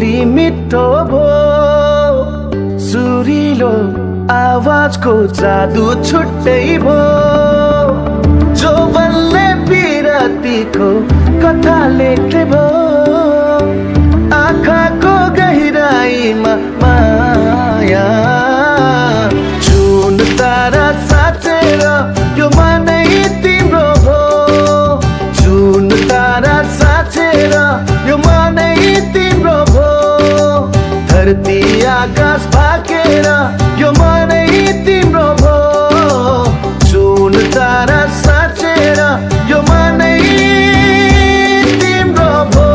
बोली मिठो भो, सुरिलो आवाजको जादु छुट्टै भो। जो बल्ले पिरतीको कथा लेख्ने भो, आँखाको गहिराईमा माया। जुन तारा साँचेर यो मनै तिम्रो भो, जुन तारा साँचेर यो मनै तिम्रो भो। धरती आकाश भाकेर यो मनै तिम्रो भो, जुन तारा साँचेर यो मनै तिम्रो भो।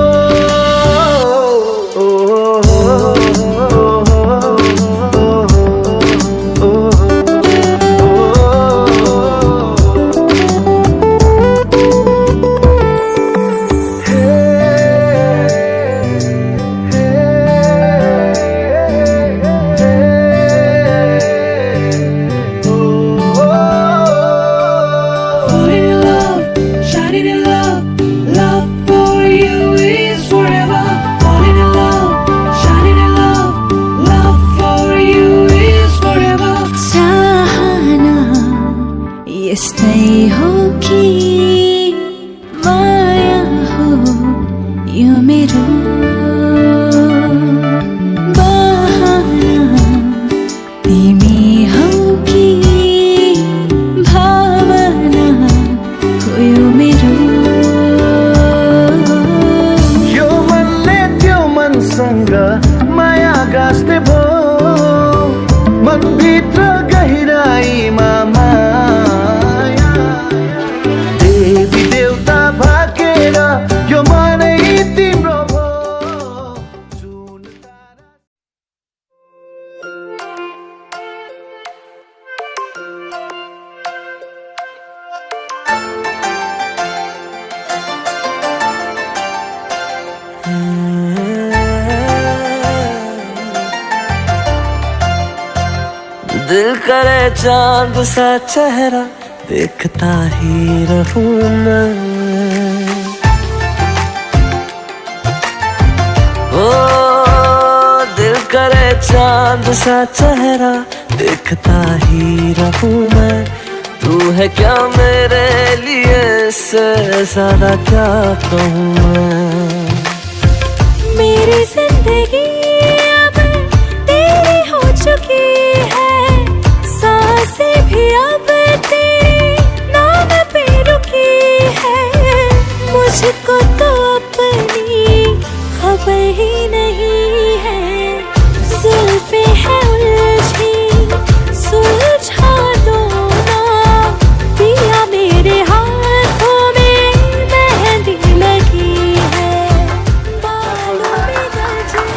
यस्तै हो कि माया हो यो मेरो बहाना, तिमी हौ कि भावना हो यो मेरो। यो मनले त्यो मनसँग माया गाँस्ने भो, मनभित्र गहिराईमा माया। देवी देवता भाकेर यो मनै तिम्रो भो, जुन तारा। दिल करे चांद सा चेहरा देखता ही रहूं मैं। ओ दिल करे चांद सा चेहरा देखता ही रहूं मैं। तू है क्या मेरे लिए, इससे ज्यादा क्या कहूँ मैं। मेरी जिंदगी अब तेरी हो चुकी है, सांसें भी अब तेरे नाम पे रुकी है। मुझको तो अपनी खबर ही नहीं है, जुल्फे है उलझी सुलझा दो ना। पिया मेरे हाथों में मेहंदी लगी है, बालों में गजरा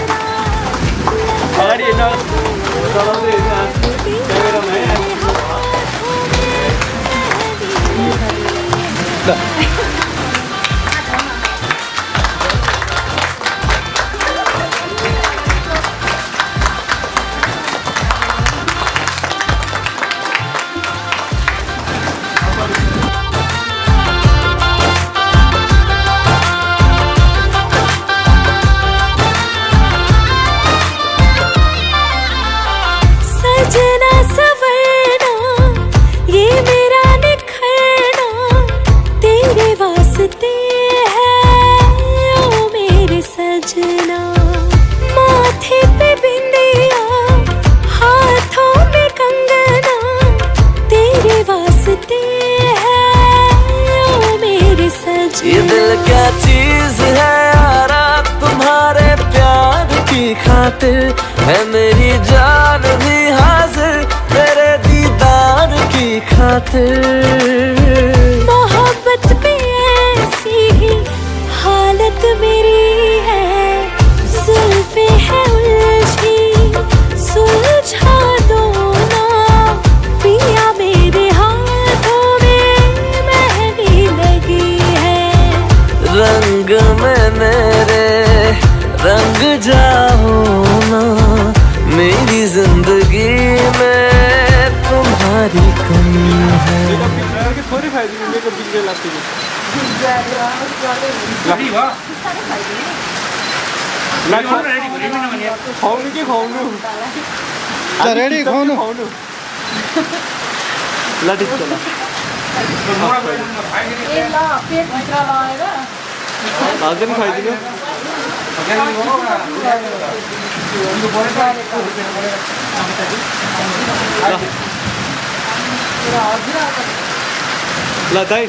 सजना सवरना, ये मेरा निखरना तेरे वास्ते है ओ मेरे सजना। माथे पे बिंदिया, हाथों में कंगना तेरे वास्ते है ओ मेरे सजना। ये दिल क्या चीज है यारा, तुम्हारे प्यार की खातिर है मेरी जान भी हाजिर, तेरे दीदार की खातिर। मोहब्बत पे ऐसी ही हालत मेरी है, जुल्फे है उलझी सुलझा दो ना। पिया मेरे हाथों में मेहंदी लगी है, रंग में मेरे रंग जाओ ना। मेरी जिंदगी में तुम्हारी कमी है। खुवाउनु के खुवाउनु ल रेडी खुवाउनु खुवाउनु ल ठिक छ ल हजुर पनि खुवाइदिनु ल दाइ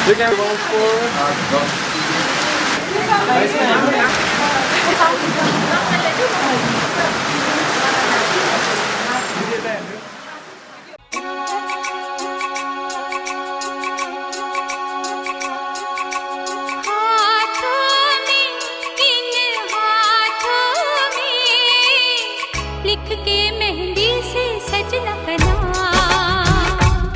Look at one for लिख के मेहंदी से सजना का नाम,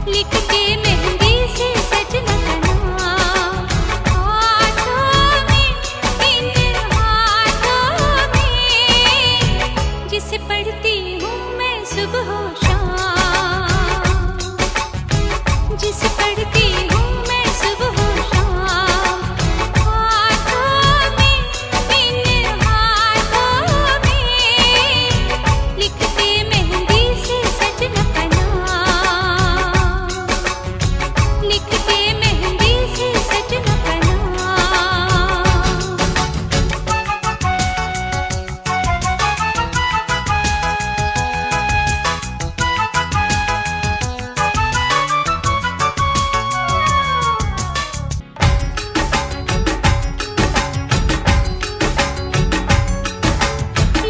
लिख के मेहंदी से सजना का नाम, हाथों में इन हाथों में जिसे पढ़ती हूँ मैं सुबह शाम, जिसे पढ़ती हूँ मैं सुबह शाम, हाथों में इन हाथों में लिखते मेहंदी से सजना का नाम, लिखते मेहंदी से सजना का नाम।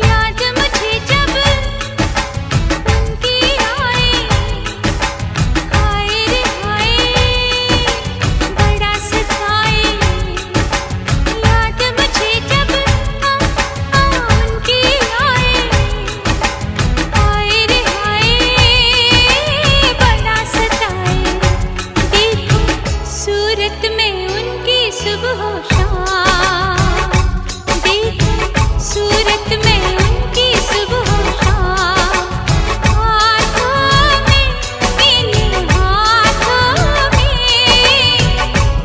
याद मुझे जब उनकी आए, हाय रे हाय बड़ा सताए, याद मुझे जब उनकी आए, हाय रे हाय बड़ा सताए, देखो सूरत में उनकी सुबह शाम, देखो सूरत में उनकी सुबह शाम, हाथों में इन हाथों में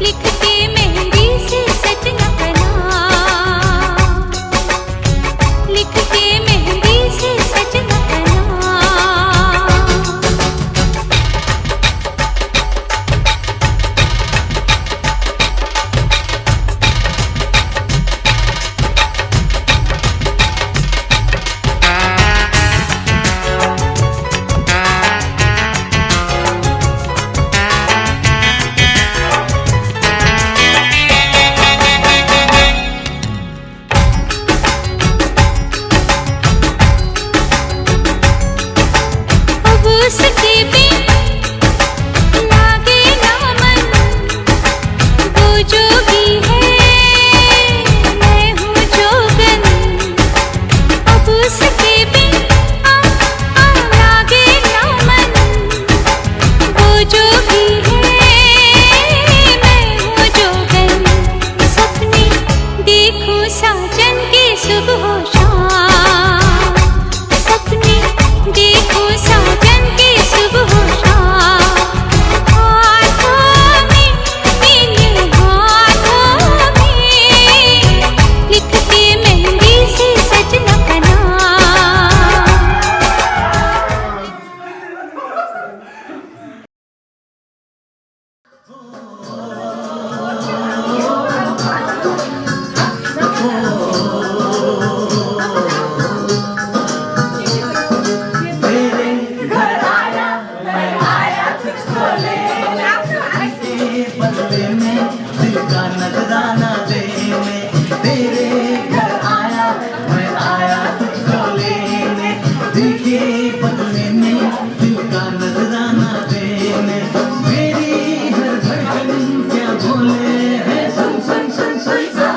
लिखते मेहंदी से सजना का नाम, लिखते मेहंदी से सजना का नाम। अब उसके बिन लागे ना मन, वो जोगी है मैं हूँ जोगन, अब उसके बिन लागे ना मन, वो जोगी है मैं हूँ जोगन, सपने देखूं साजन के सुबह शाम, सपने देखूं साजन के सुबह शाम, हाथों में इन हाथों में लिखते मेहंदी से सजना का नाम। बदले में दिल का नजराना देने, तेरे घर आया मैं आया तुझको लेने, दिल के बदले में दिल का नजराना देने, मेरी हर धड़कन क्या बोले है सुन सुन सुन सुन सुन।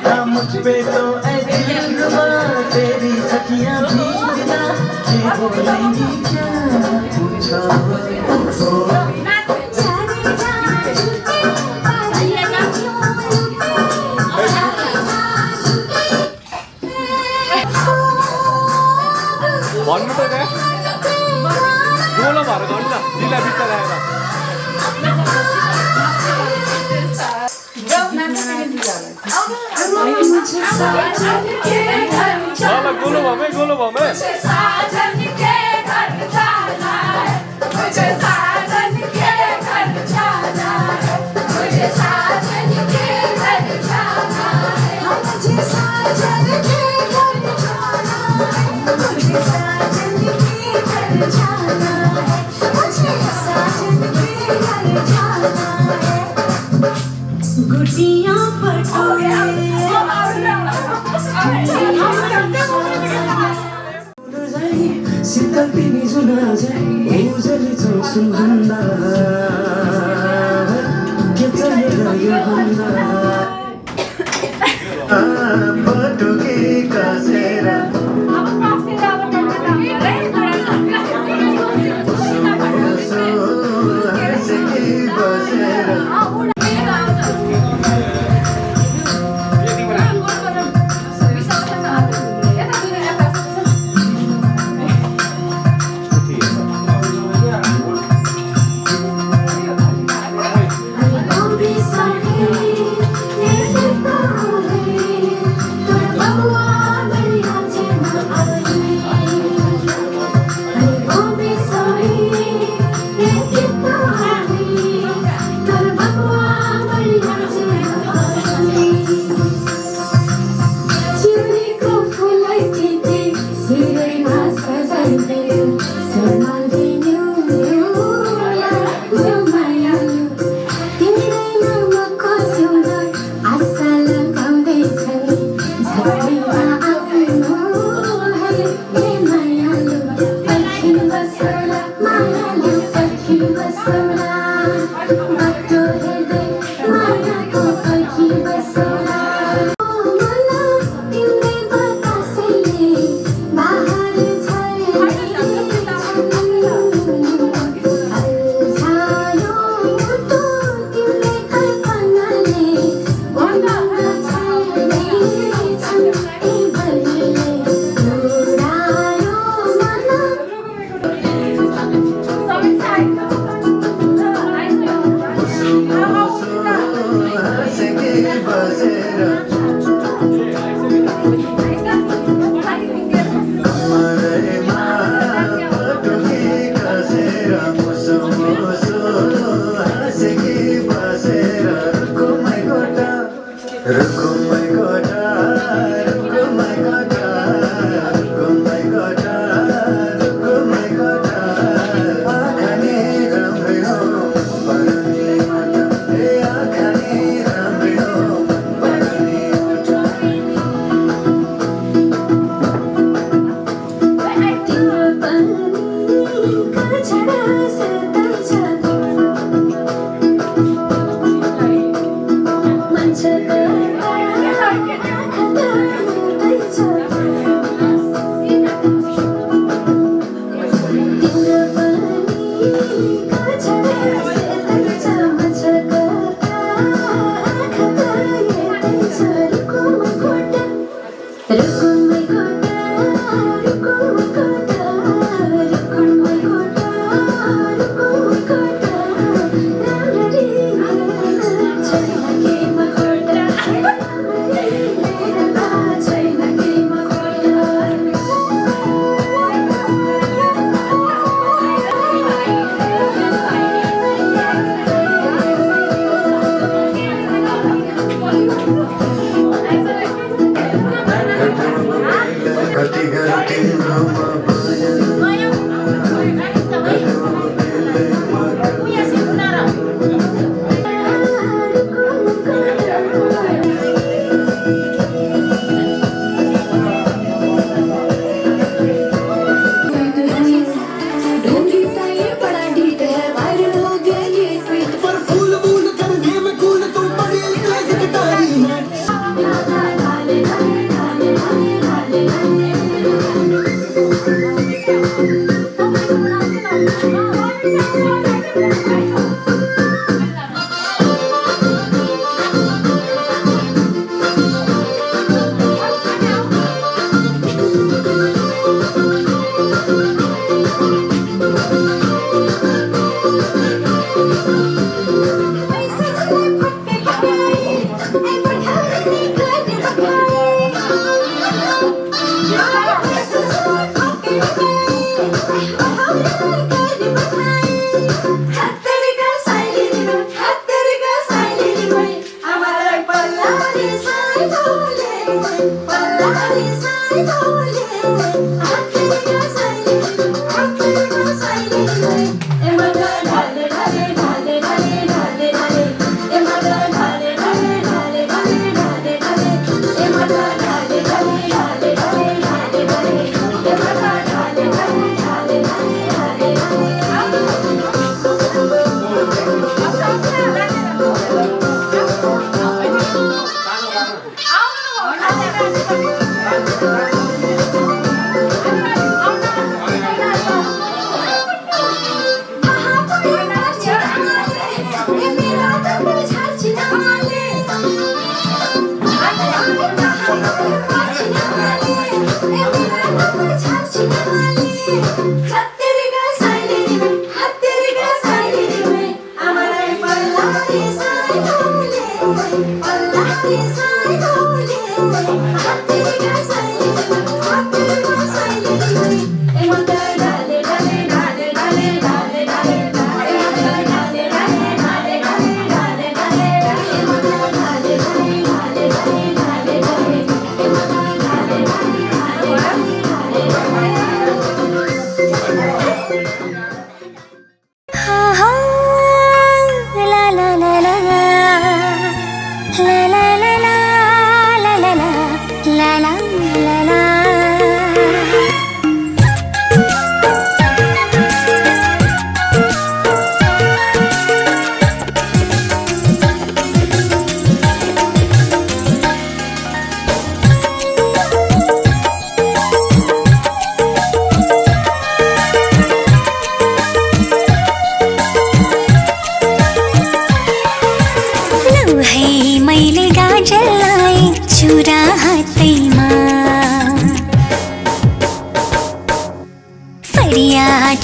हाँ, मुझ पे तो ऐसी रुबा तेरी सखियाँ भीगना ये बोलेंगी क्या पूछो भन्नु त त्यहाँ गोलो भएर गर्नु न जिल्ला बिचरा आएर ल गोलो भमै गोलो भमै गुटियां शीतल तिमी जुना जाई उजली चौसुन भन्दा के चलेर यो भन्दा बटुकी कसेर हर्षकी बसेर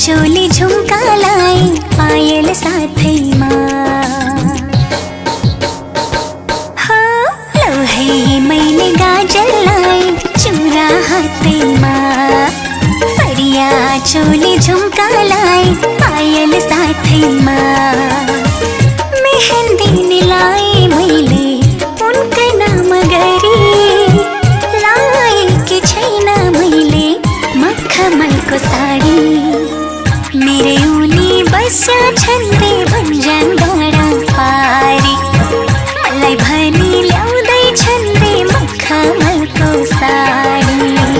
चोली झुमका लाई पायल साथै हाँ लौहे मैले गाजल लाई चुरा हातैमा फरिया चोली झुमका लाई पायल साथैमा मेहन्दी निलाई मैले उनकै नाम गरी लाई के छैन मैले मखमलको साडी मेरे उनी बस्या छन् रे भन्ज्याङ डाँडा पारी मलाई भनी ल्याउँदै छन् रे मखमलको साडी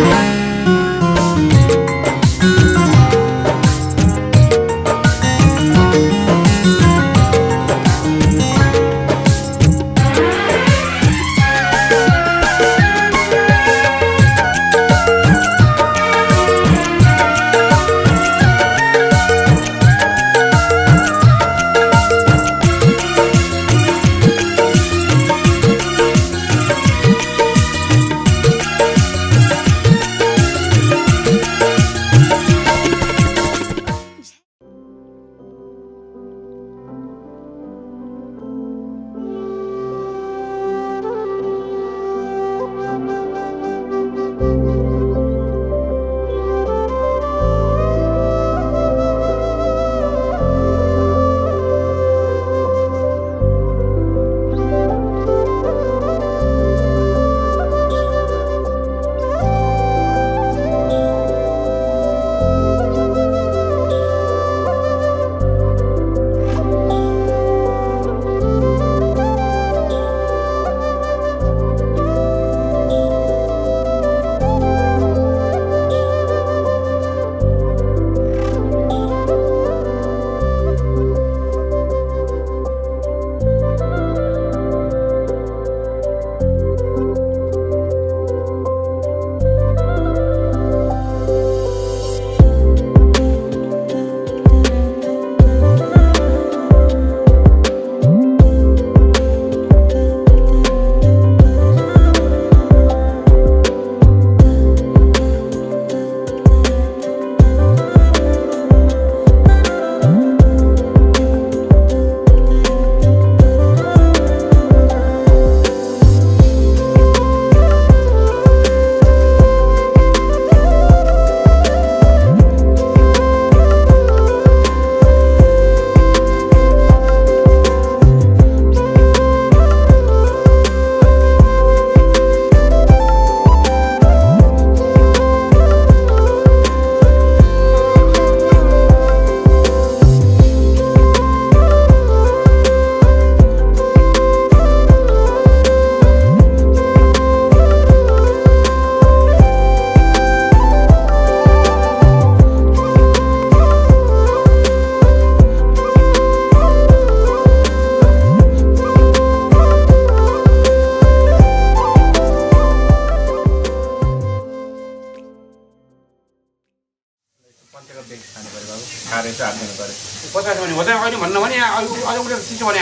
50 भने हो त अहिले भन्नु भने अहिले उसले चिसो भने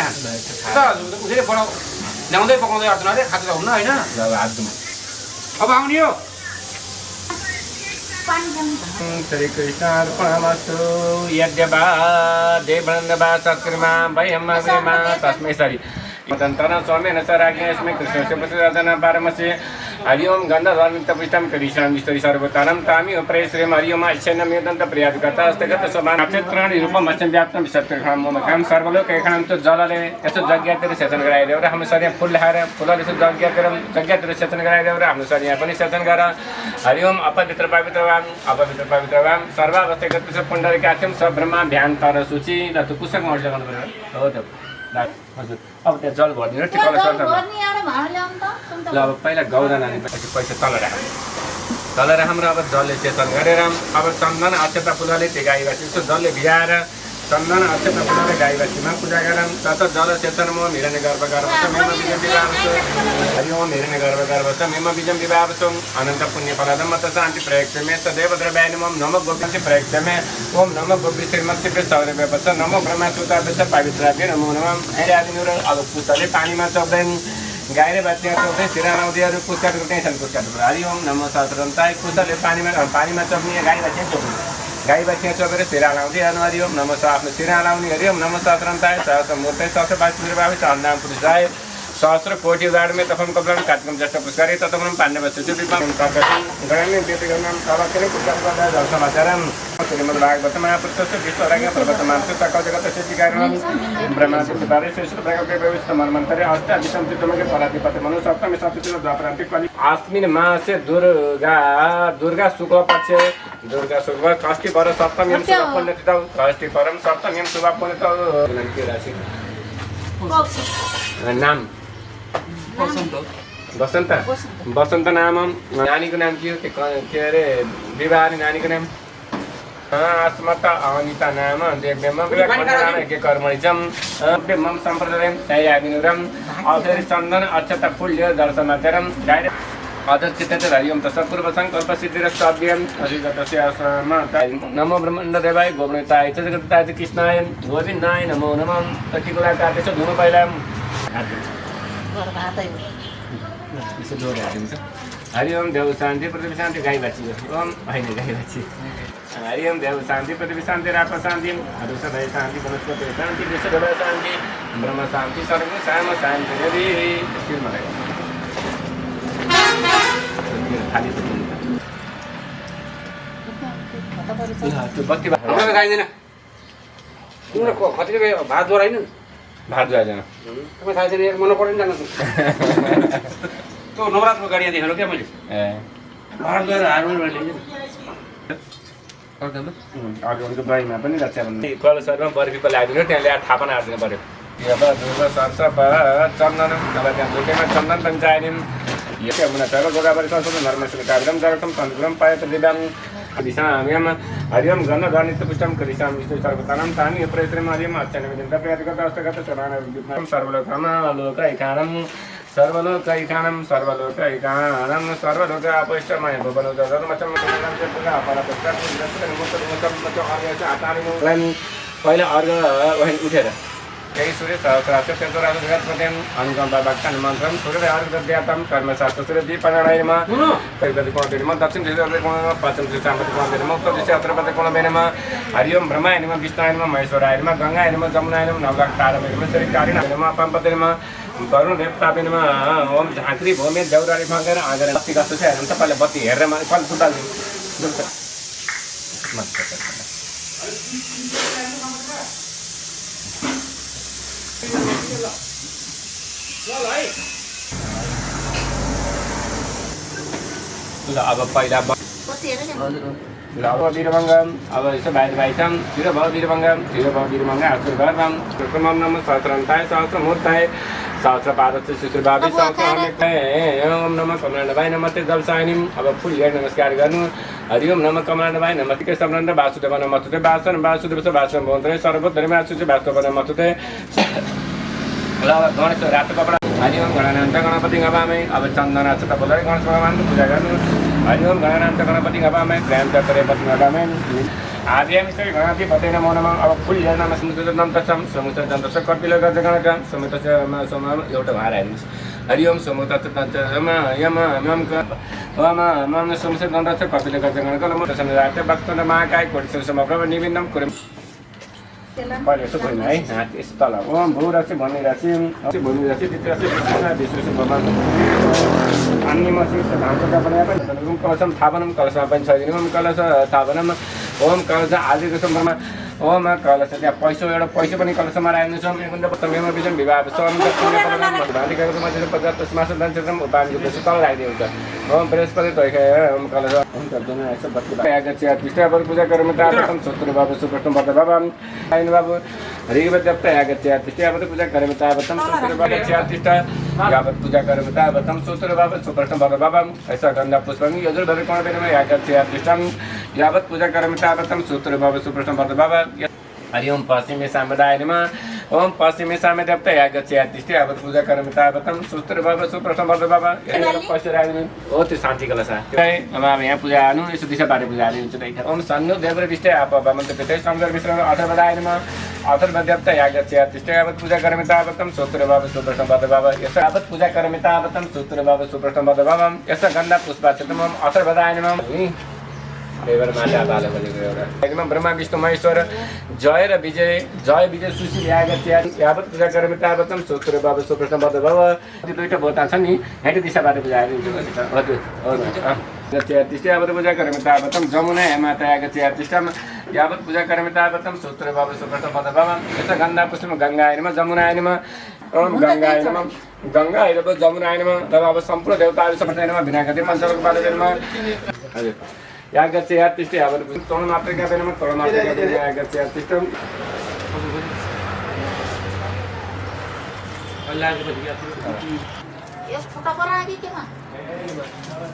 उसले बोला ल्याउँदै पकाउँदै अर्चना अरे खाएको त हुन्न होइन अब आउने हो श्री कृष्ण अर्पणमस्तु यद्यवा देवनन्दवा सत्कृमा वयम् अग्रिमा तस्मै सरि तन्तन सौम्येन च राज्ञस्मै कृष्णस्य प्रसादना पारमस्य हरि ओम गन्धर्वमितपुष्टं करीशां विस्तरि सर्वतारं तामिव प्रेश्रेम हरि ओम ऐच्छन्नं यदन्त प्रियादिकतास्तगत समान नक्षत्राणि रूपम अस्यं व्याप्तं सत्यखां ममखां सर्वलोकैखां त जलले यसो जग्यातिर सेचन गराइदेऊ र हाम्रो शरीर फुल ल्याएर फुलले यसो जग्यातिर सेचन गराइदेऊ र हाम्रो शरीर पनि सेचन गर हरि ओम अपवित्र पवित्र वाम सर्वावस्थागत पुण्डरीकाख्यं सब्रह्मा ध्यान तर सूची र त्यो पुस्तक मर्ज गर्नु पर्यो हो त हजुर अब त्यहाँ जल भरिदिनु टिकल सर्छ ल अब पहिला गौरा नानी पैसा तल राखौँ र अब जलले सेचन गरेर अब चन्दन अक्षता फुलले त्यो गाईबासी यसो जलले भिजाएर चन्दन अक्षता फुलले गाईबासीमा पूजा गरौँ तत जल सेचन म हिरण्य गर्भ मेमा बिजम विवाह हरि ओम हिरण्य गर्भ छ मेमा बिजम विवाह छौँ अनन्त पुण्य फलदम मत शान्ति प्रयोक्तमे सदैव द्रव्यायनम नम गोविन्द प्रयोक्तमे ओम नम गोविन्द श्रीमती सौर्यव्यपच नमो ब्रह्मा सुतापेच पवित्राभ्य नमो नमः आदिनु र अब पुस्तकले पानीमा चप्दैन गाईले बाँच्ने चौधै सिरा लाउँदैहरू पुस्काटको टेन्सन पुस्काटको हरि ओम नमो सहस्रन्ताय पुस्तकले पानीमा चप्ने गाई बाँच्ने चोप्ने गाई बाँच्ने चोपेर सिरा लाउँदै हेर्नु हरि ओम नमो आफ्नो सिरा लाउने हरि ओम नमो सहस्रन्ताय सहस्र मूर्ति सहस्र बाबी चन्दाम पुरुषाय सहस्र कोटि उदाहरणमै तफम कपलाम कार्यक्रम जस्ट पुष्कारी ततमम पाण्डवस्य विपम गणने व्यक्तिगतम सभाकेले पुष्कार गर्दा जल समाचारम श्रीमद् भागवत महापुरुषस्य विश्वराज्ञ पर्वतमांस सकल जगत सिद्धिकारणम ब्रह्मा सिद्धिपारे श्रेष्ठ प्रकल्प व्यवस्था मन्मन्तरे अष्टादशम चित्तमगे पराधिपति मनु सप्तमी सप्तमी द्वापरान्तिक कलि अस्मिन् मासे दुर्गा शुक्ल पक्ष दुर्गा शुक्ल षष्ठी पर सप्तमी शुभ पुण्यतिथौ षष्ठी परम सप्तमी शुभ पुण्यतिथौ राशि नाम बसन्त नाम नानीको नाम के हो के अरे विवाह नानीको नाम अस्मत अनिता नाम देव्यम के कर्मणिजम मम सम्प्रदायम तयागिनुरम अवधेर चन्दन अक्षता फुल्य दर्शनाध्यरम डाइरेक्ट अदर्शित हरि ओम तत्पूर्व संकल्प सिद्धिरस्ताभ्यम असिगतस्य आश्रम नमो ब्रह्मण्डदेवाय गोविन्दाय च जगत्ताय च कृष्णाय गोविन्दाय नमो नमः कतिको लागि काटेछ धुनु पहिला हरि ओम देव शान्ति पृथ्वी शान्ति गाई बाछी ओम होइन गाई बाछी हरि ओम देव शान्ति पृथ्वी शान्ति राप शान्ति अरु सधैँ शान्ति वनस्पति शान्ति विश्वभर शान्ति ब्रह्म शान्ति सर्व साम शान्ति यदि त्यो बत्ती खाइँदैन तिम्रो कतिले भात जोराइन भात जोराइदैन तपाईँ थाहा छैन मन परेन जानु त्यो नवरात्रको गाडी देखाउनु क्या मैले भात गएर हार्मोनियम अर्को बारीमा पनि रक्षाबन्धन कलशहरूमा बर्फीको लागिदिनु त्यहाँ ल्याएर थापना हालिदिनु पऱ्यो अब दुर्गा सरस चन्दन अब त्यहाँ दुर्गैमा चन्दन पनि चाहिने यमुना चर गोदावरी संस्कृत नर्मश्री काव्यम जगतम सन्तुलम पायत दिव्याङ दिशाम्यम हरिओम गण गणित पुष्टम करिशाम विष्णु सर्वतानं तानि प्रयत्नम हरिओम अर्चन विदित प्रयतिगत अष्टगत समान विद्युत्मं सर्वलोकैकानं सर्वलोक अपैष्टमय भवनो धर्मचम पुरा अपरापस्ता पहिला अर्घ उठेर केही सूर्य सहस्रास्य चतुरार्ध जगत्पतिम अनुकम्पा भक्तान मन्त्रम सूर्य अर्घ दद्यातम कर्मशास्त्र सूर्य दीपनारायणमा कैगति कोणदेनमा दक्षिण दिशापति कोणमा पश्चिम दिशापति कोणदेनमा उत्तर दिशापति कोणदेनमा हरिओम ब्रह्मायनमा विष्णुयनमा महेश्वरायनमा गङ्गायनमा जमुनायनमा नवलाख तारमेनमा श्रीकारिणमा पम्पतिमा वरुण देवतापिनमा ओम झाँक्री भूमि देउराली फङ्गेर आँगेर बत्ती कस्तो छ हेर्नु तपाईँले बत्ती हेरेर कल सुतालिदिनु ल अब पहिला वीरभङ्गम अब यसो बाहिर छौँ वीरभङ्गम आशीर्वादम कृष्णम नम सहस्रन्ताय सहस्रमूर्ताय सहस्रपादस्य शिशुभावी सहस्र ओम नम कमलाण्डभाइ नमस्ते जलसायनिम अब फुल हेड नमस्कार गर्नु हरि ओम नम कमलाण्डभाइ नमस्ते सम्बन्ध वासुदेव नमस्ते वासुदेव भवन्तरे सर्वोत्तरमे आसुचे वास्तव नमस्ते ल अब गणेश रातो कपडा हरि ओम गणानान्त गणपति गवामै अब चन्दन अक्षता बोलाइ गणेश भगवानको पूजा गर्नु हरि ओम गणानान्त गणपति गवामै ग्राम चतुरे पति गवामै आद्यामिश्वरी गणाति पतेन मौनमा अब फुल हेर्नमा समुद्र दन्तसम समुद्र दन्तस कपिल गजगणकम समुद्र सम एउटा भार हाल्नुहोस् हरि ओम समुद्र दन्त यम यम मम वम मम समुद्र दन्तस कपिल गजगणकम तसमराते भक्तन महाकाय कोटि समप्रभ निविन्दम कुरम पहिले यसो गइन् है हात यस्तो तल ओम भूराशि भूमिराशि भूमिराशि तित्राशि विश्वनाथ विश्वेश्वर भगवान् अन्यमसि धामको पनि पनि कलशम थापनम कलशमा पनि छ ओम कलश थापनम ओम कलश आदिको सम्बरमा ओम कलश त्यहाँ एउटा पैसा पनि कलशमा राख्नु छ एकन्द पत्तमेमा बिजन विवाह सोम भालिकाको मान्छे पदार्थ मासु दान्छम उपानिको बेसी तल राखिदिएको छ ओम बृहस्पति तोइखे ओम कलश हुन्छ दुनु यसो बत्ती आगच्छ्य तिष्ठापर पूजा गरौँ तातम सत्र बाबु सुप्रष्टम बद्ध बाबा आइन बाबु हरिवत देवता आगच्छ्य तिष्ठापर पूजा गरौँ तातम सत्र बाबु तिष्ठा यावत पूजा गरौँ तातम सत्र बाबु सुप्रष्टम बद्ध बाबा ऐसा गन्धा पुष्पं यजुर भर कोण बेनमा आगच्छ्य तिष्ठम यावत पूजा गरौँ तातम सत्र बाबु सुप्रष्टम बद्ध बाबा हरि ओम पश्चिमे सामदाय नमः ओम पश्चिमे सामे देवता आगच्छ्य तिष्ठा यावत पूजा गरौँ तातम सत्र बाबु सुप्रष्टम बद्ध बाबा पैसा राख्नु हो त्यो शान्ति कलश अब यहाँ पूजा हाल्नु यसो दिशा पारे पूजा हाल्नु हुन्छ त्यही ओम सन्नु देवर विष्टे आप मन्त्र पितै शंकर विष्णु अथर्वदाय नमः अथर्व देवता आगच्छ्य तिष्ठा यावत पूजा गरौँ तातम सत्र बाबु सुप्रष्टम बद्ध बाबा यसो यावत पूजा गरौँ तातम सत्र बाबु सुप्रष्टम बद्ध बाबा यसो गन्धा पुष्पाक्षतम अथर्वदाय नमः देवर माता बाला बोलेको एउटा एकदम ब्रह्मा विष्णु महेश्वर जय र विजय सुशील आगच्छ्य यावत पूजा गरौँ तातम सत्र बाबु सुप्रष्टम बद्ध बाबा त्यो दुईटा बोता छ नि हेटी दिशाबाट पूजा हालिदिन्छ हजुर आगच्छ्य तिष्ठा यावत पूजा गरौँ तातम जमुना माता आगच्छ्य तिष्ठा यावत पूजा गरौँ तातम सत्र बाबु सुप्रष्टम बद्ध बाबा यस गन्धा पुष्पम गङ्गाय नमः जमुनाय नमः ओम गङ्गाय नमः गङ्गाय नमः जमुनाय नमः तब अब सम्पूर्ण देवताहरू समर्पण नमः विनायकते पञ्चलोक पादे नमः हजुर यागच्छ्य तिष्ठा यावत तोण मात्रै गाबे नमः तोण मात्रै गाबे यागच्छ्य तिष्ठा यस फोटो पर आगे केमा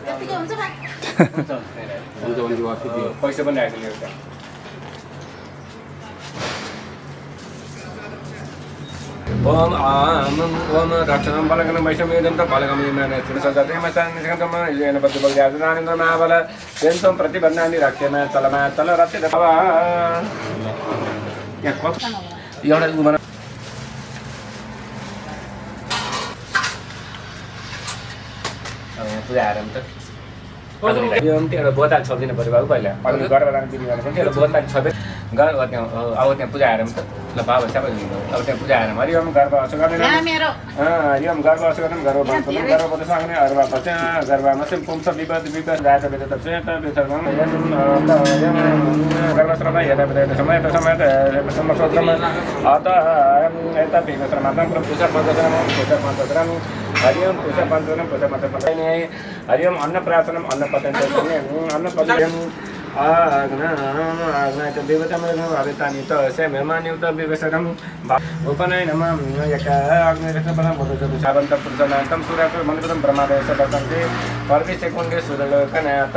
त्यतिकै हुन्छ बा हुन्छ पैसा पनि राख्नु एउटा ओम आम ओम रक्षणं बलगनं वैषम्यदन्त बलगं विमाने सुरसजातेम सान्निकन्तम येन बद्धबलयाजनानन्दं महाबल तेन्तं प्रतिबन्धानि रक्षेम चलमा चल रत्ते दवा यहाँ कप एउटा उमन पूजा आराम त यो एउटा बोतल छोडिदिनु पर्यो बाबु पहिला अघि गरेर राख्नु दिनु भने पनि एउटा बोतल छोडे गरेर अब त्यहाँ पूजा आराम त ल बाबा सबै अब त्यहाँ पूजा आराम हरि ओम गर्व असो गर्ने हरि ओम गर्व असो गर्ने गर्व भन्छु गर्व बत सक्ने अरु बाबा चाहिँ गर्वमा चाहिँ पुंस विपद विपद राजा बेद त चाहिँ त बेसरमा गर्व श्रम यता बेद समय त समक्षमा अत यता बेसरमा त पूजा पञ्चग्राम हरि ओम पूजा पञ्चग्राम पूजा पञ्चग्राम हरि ओम अन्न प्राशनम अन्न पतन अन्न पतन आग्नायत देवतामृगं अवितानित सेमेमान्युत विवेशरं उपनय नमः यका अग्निरक्षपदं बोधजपुषावन्त पुरुषनान्तं सुरासुर मन्त्रं ब्रह्मादयस बसन्ते पर्विसेकुण्डे सुरलोकनाथ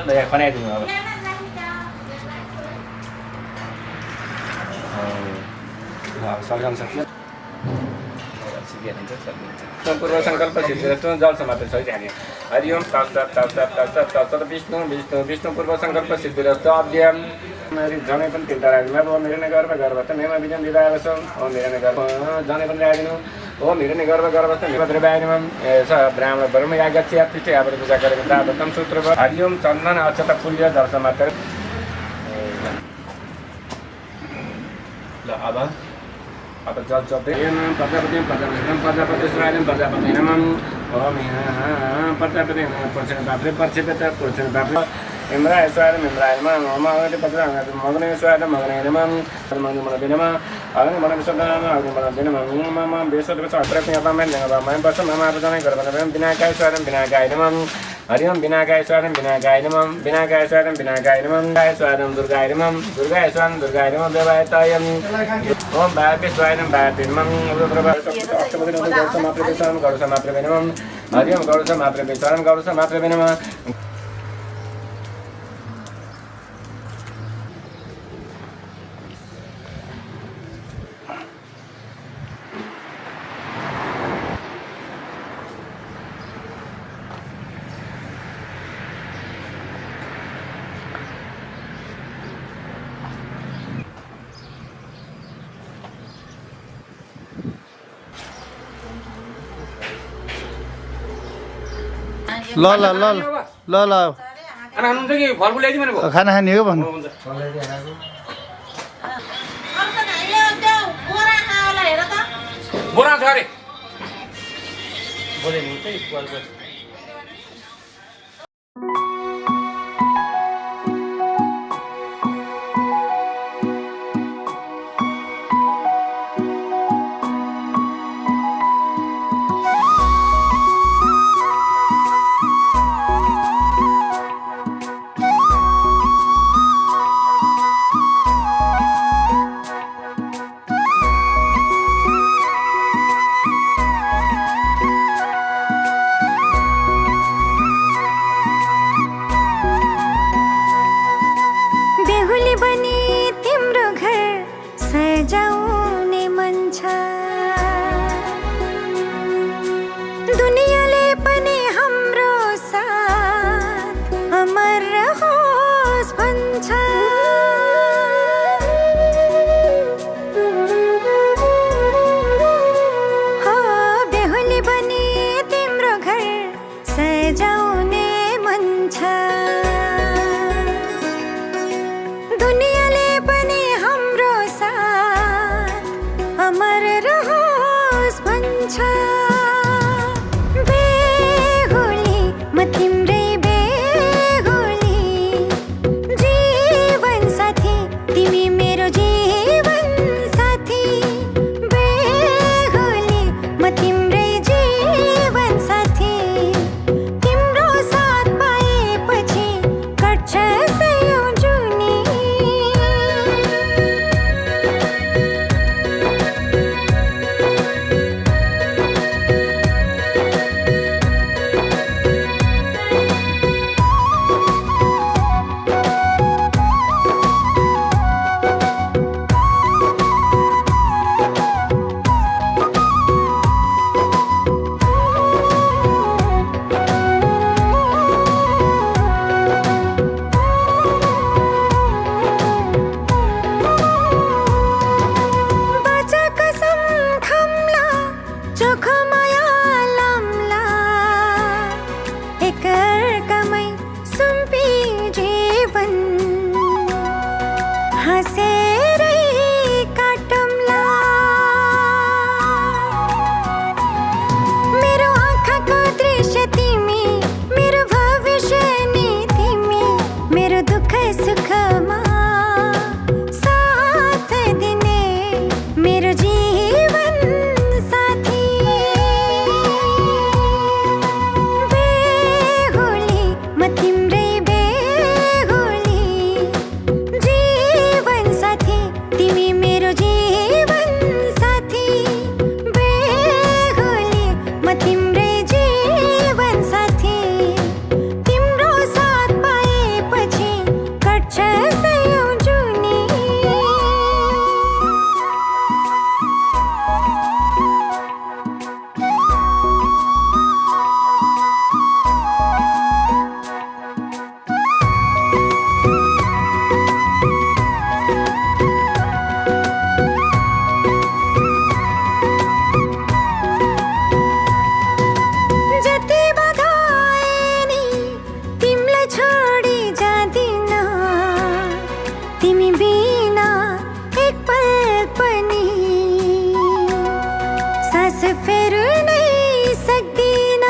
दया बनाइदिनु अब सर्गम सक्यो पूर्व संकल्प सिद्धिरस्तु जल समाप्त छ जाने हरि ओम तत्सत विष्णु विष्णु विष्णु पूर्व संकल्प सिद्धिरस्तु अध्ययन मेरी जनै पनि तिनटा राख्दिनु अब मेरो नै गर्व त मेमा बिजन दिदाएको छ ओ मेरो नै गर्व जनै पनि राख्दिनु ओ मेरो नै गर्व त निभद्र बायनम एस ब्राह्मण ब्रह्म यागच्छ्य तिष्ठा यावत पूजा गरेको तावतम सूत्र हरि ओम चन्दन अक्षत फूल्य जल समाप्त ल अब जल चल्दै प्रजापति प्रजापति नमः ओम प्रजापति पर्छेपत इन्द्राय स्वाहा इन्द्राय नमः ओम अग्नि पत्र मग्ने स्वाहा मग्ने नमः मग्ने नमः अग्नि मन विश्वनाम अग्नि मन नमः मम बेसद सहस्रज्ञ अपामय नमः बस मम आपजनै गर्भनम विनायकाय स्वाहा विनायकाय नमः हरि ओम विनायकाय स्वाहा विनायकाय नमः विनायकाय स्वाहा विनायकाय नमः गाय स्वाहा दुर्गाय नमः दुर्गाय स्वाहा दुर्गाय नमः देवायताय ओम भावे स्वाहा भावे नमः अष्टपदी नमः गौरसमाप्रे नमः हरि ओम गौरसमाप्रे नमः ल ल ल ल ल खाना खानुहुन्छ कि फलफुल ल्याइदिउँ भनेको खाना खाने हो भन्नु हुन्छ बोरा छ अरे बोले नि हुन्छ स्कुलको बेहुली बनी तिम्रो घर सजाउने मन छ दुनियाँले पनि हाम्रो साथ अमर रहोस् भन्छ हो बेहुली बनी तिम्रो घर सजाउने मन छ दुनियाँले पनि हाम्रो साथ अमर रहोस् भन्छ बेहुली म तिम्रै बेहुली जीवन साथी तिमी मेरो जीवन साथी बेहुली म तिम्रै जीवन साथी तिम्रो साथ पाएपछि कट्छ सयौं जुनी बाचा कसम खाम्ला चोखो माया लाम्ला एकअर्कामै सुम्पी जीवन हाँसेरै काटौँला मेरो आँखाको दृश्य तिमी मेरो भविष्य नि तिमी मेरो दुःख सुखमा साथ दिने मेरो जीवन साथी बेहुली म तिम्रै बेहुली जीवन साथी तिमी मेरो जीवन साथी बेहुली म तिम्रै जीवन साथी तिम्रो साथ पाएपछि कट्छ सयौं जुनी जति बाधा आए नि तिमीलाई छोडी जाँदिन तिमी बिना एक पल पनि सास फेर्नै सक्दिन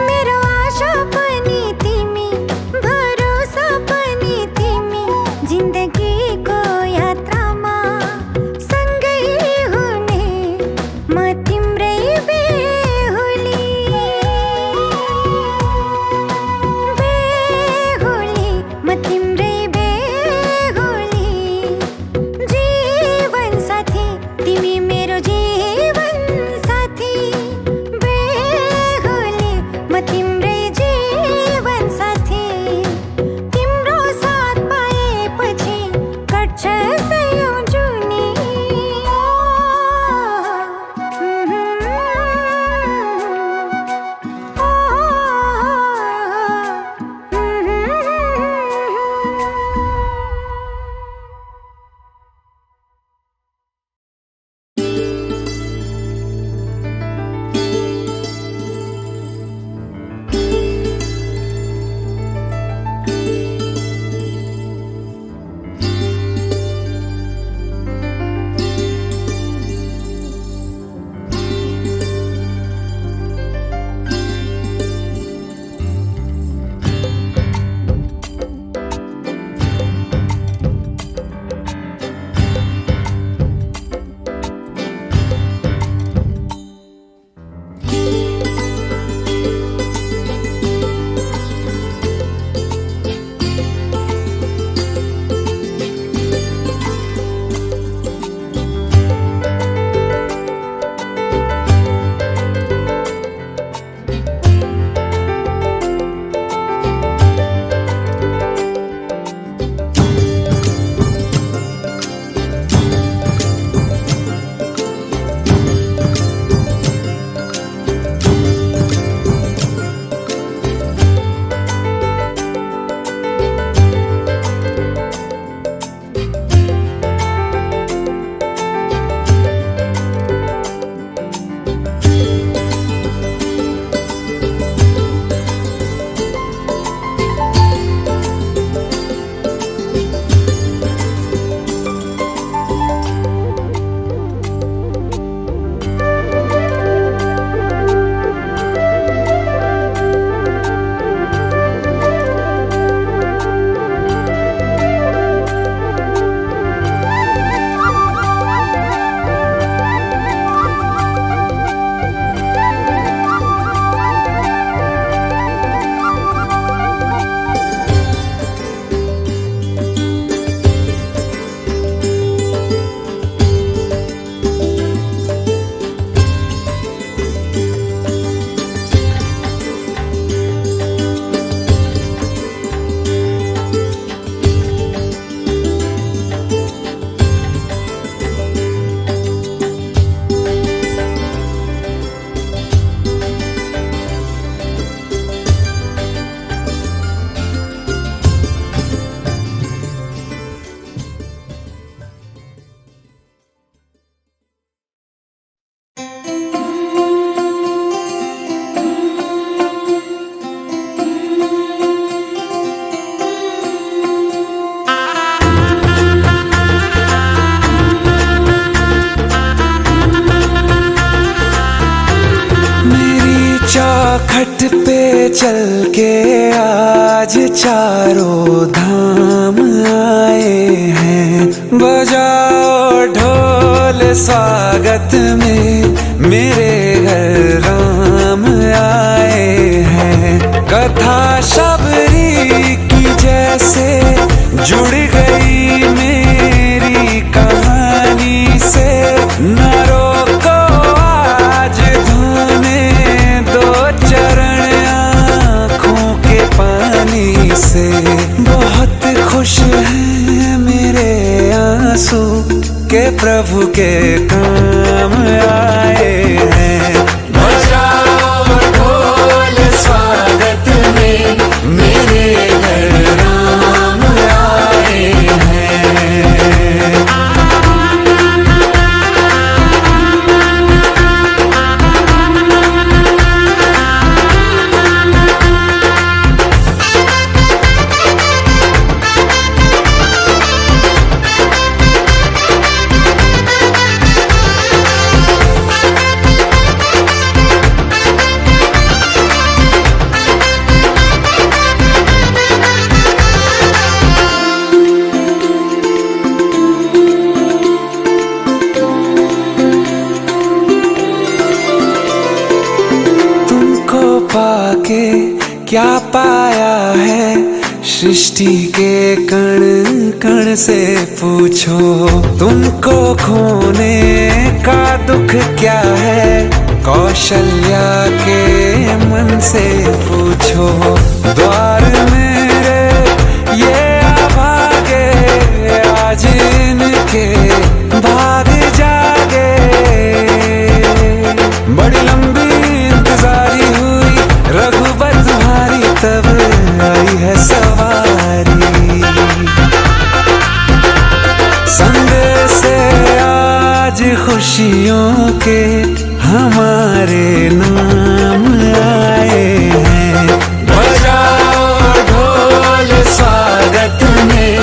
मेरो आशा पनि तिमी भरोसा पनि तिमी जिन्दगीको यात्रामा सँगै हुने म तिम्रै बेहुली बेहुली म तिम्रै बेहुली जीवन साथी चल के आज चारों धाम आए हैं। बजाओ ढोल स्वागत में मेरे घर राम आए हैं। कथा शबरी की जैसे जुड़ गई मेरी कहानी से। न रोको आज धोने दो चरण आँखों के पानी से। बहुत खुश हैं मेरे आंसू के प्रभु के काम आए हैं। बजाओ ढोल स्वागत में मेरे घर राम आए हैं। पाके क्या पाया है सृष्टि के कण कण से पूछो। तुमको खोने का दुख क्या है कौशल्या के मन से पूछो। द्वार मेरे ये अभागे आज इनके भाग जागे। बड़ी लंबी इंतजारी हुई रघुबर तुम्हारी तब आई है सवारी। संदेश से आज खुशियों के हमारे नाम आए हैं। बजाओ ढोल स्वागत में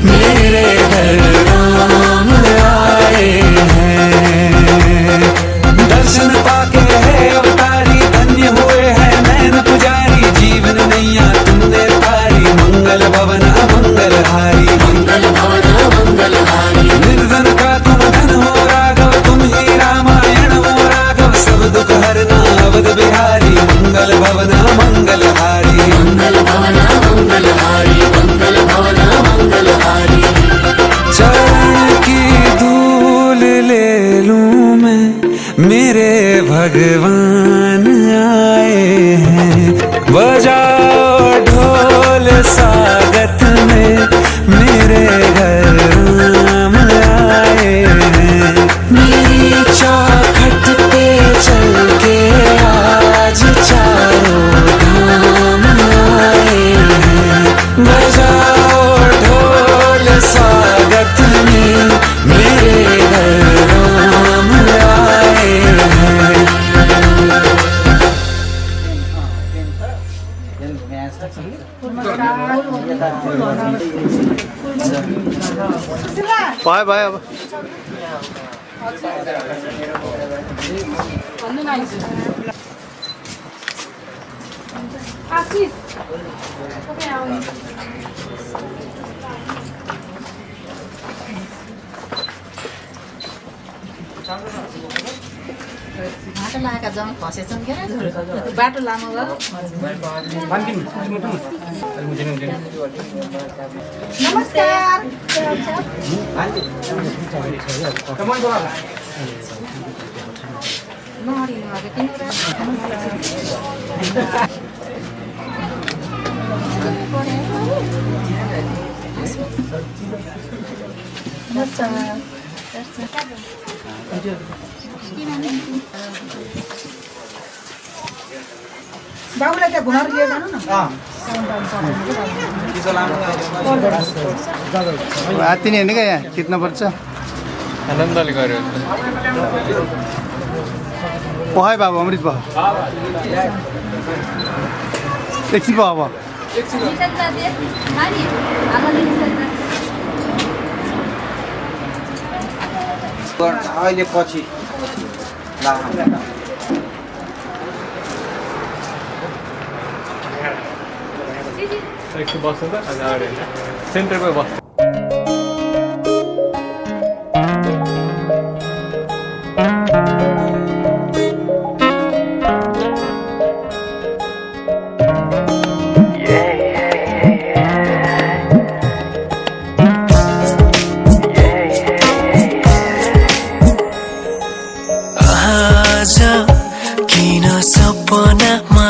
मेरे घर राम आए हैं। दर्शन पाके है अवतारी धन्य हुए हैं नैन पुजारी। जीवन नैया तुमने तारी मंगल भवन मंगलहारी। मंगल भवन मंगलहारी। निर्धन का तुम धन हो राघव तुम ही रामायण हो राघव। सब दुख हरना अवध बिहारी मंगल भवन मंगलहारी। मंगल भवन मंगलहारी। मंगल भवन मंगलहारी। चरण की धूल ले लूं मैं मेरे भगवान आए हैं। बजाओ ढोल स्वागत में मेरे घर राम आए हैं। मेरी चौखट पे चल के आज चारों धाम आए हैं। बजाओ ढोल स्वागत में मेरे घर राम आए हैं। बाय बाय अब घाटा लगाएका जङ खसेछन् क्या बाटो लामो भयो। नमस्कार। नहरिनु अब किन बाबुलाई त्यहाँ घुमाएर लिएर जानु न। हात्ती नहीं है क्या यहाँ कितना पर्चा आनंदाले गऱ्यो पहाय बाबा अमृत बाबा एकछिन बाबा अहिले पछि एकछिन बस्नु त अनि अगाडि होइन सेन्टरमै बस्नु सपनामा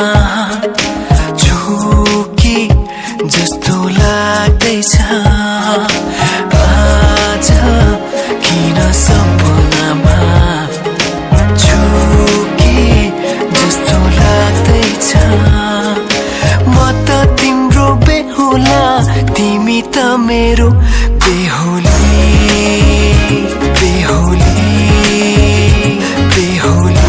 झुकी जस्तो लाग्दैछ आज किन सपनामा झुकी जस्तो लाग्दैछ म त तिम्रो बेहुला तिमी त मेरो बेहुली बेहुली बेहुली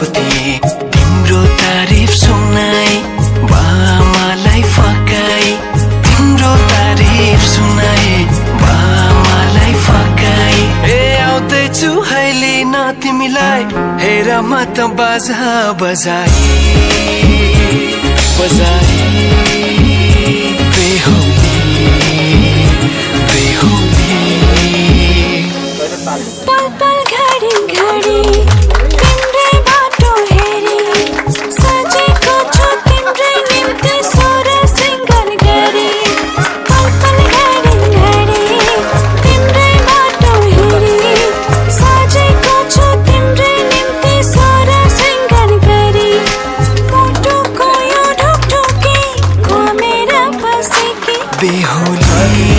तिम्रो तारिफ सुनाई बामालाई फकाई तिम्रो तारिफ सुनाई बामालाई फकाई ए आउँदैछु अहिले न तिमीलाई हेर म त बाजा बजाई बजाई बेहुली बेहुली पल पल घडी घडी तिम्रै बाटो हेरी सजेको छु तिम्रै निम्ति सोर सिंगार गरी पल पल घडी घडी तिम्रै बाटो हेरी सजेको छु तिम्रै निम्ति सोर सिंगार गरी मुटुको यो ढुकढुकी घुमेर बसेकी बेहुली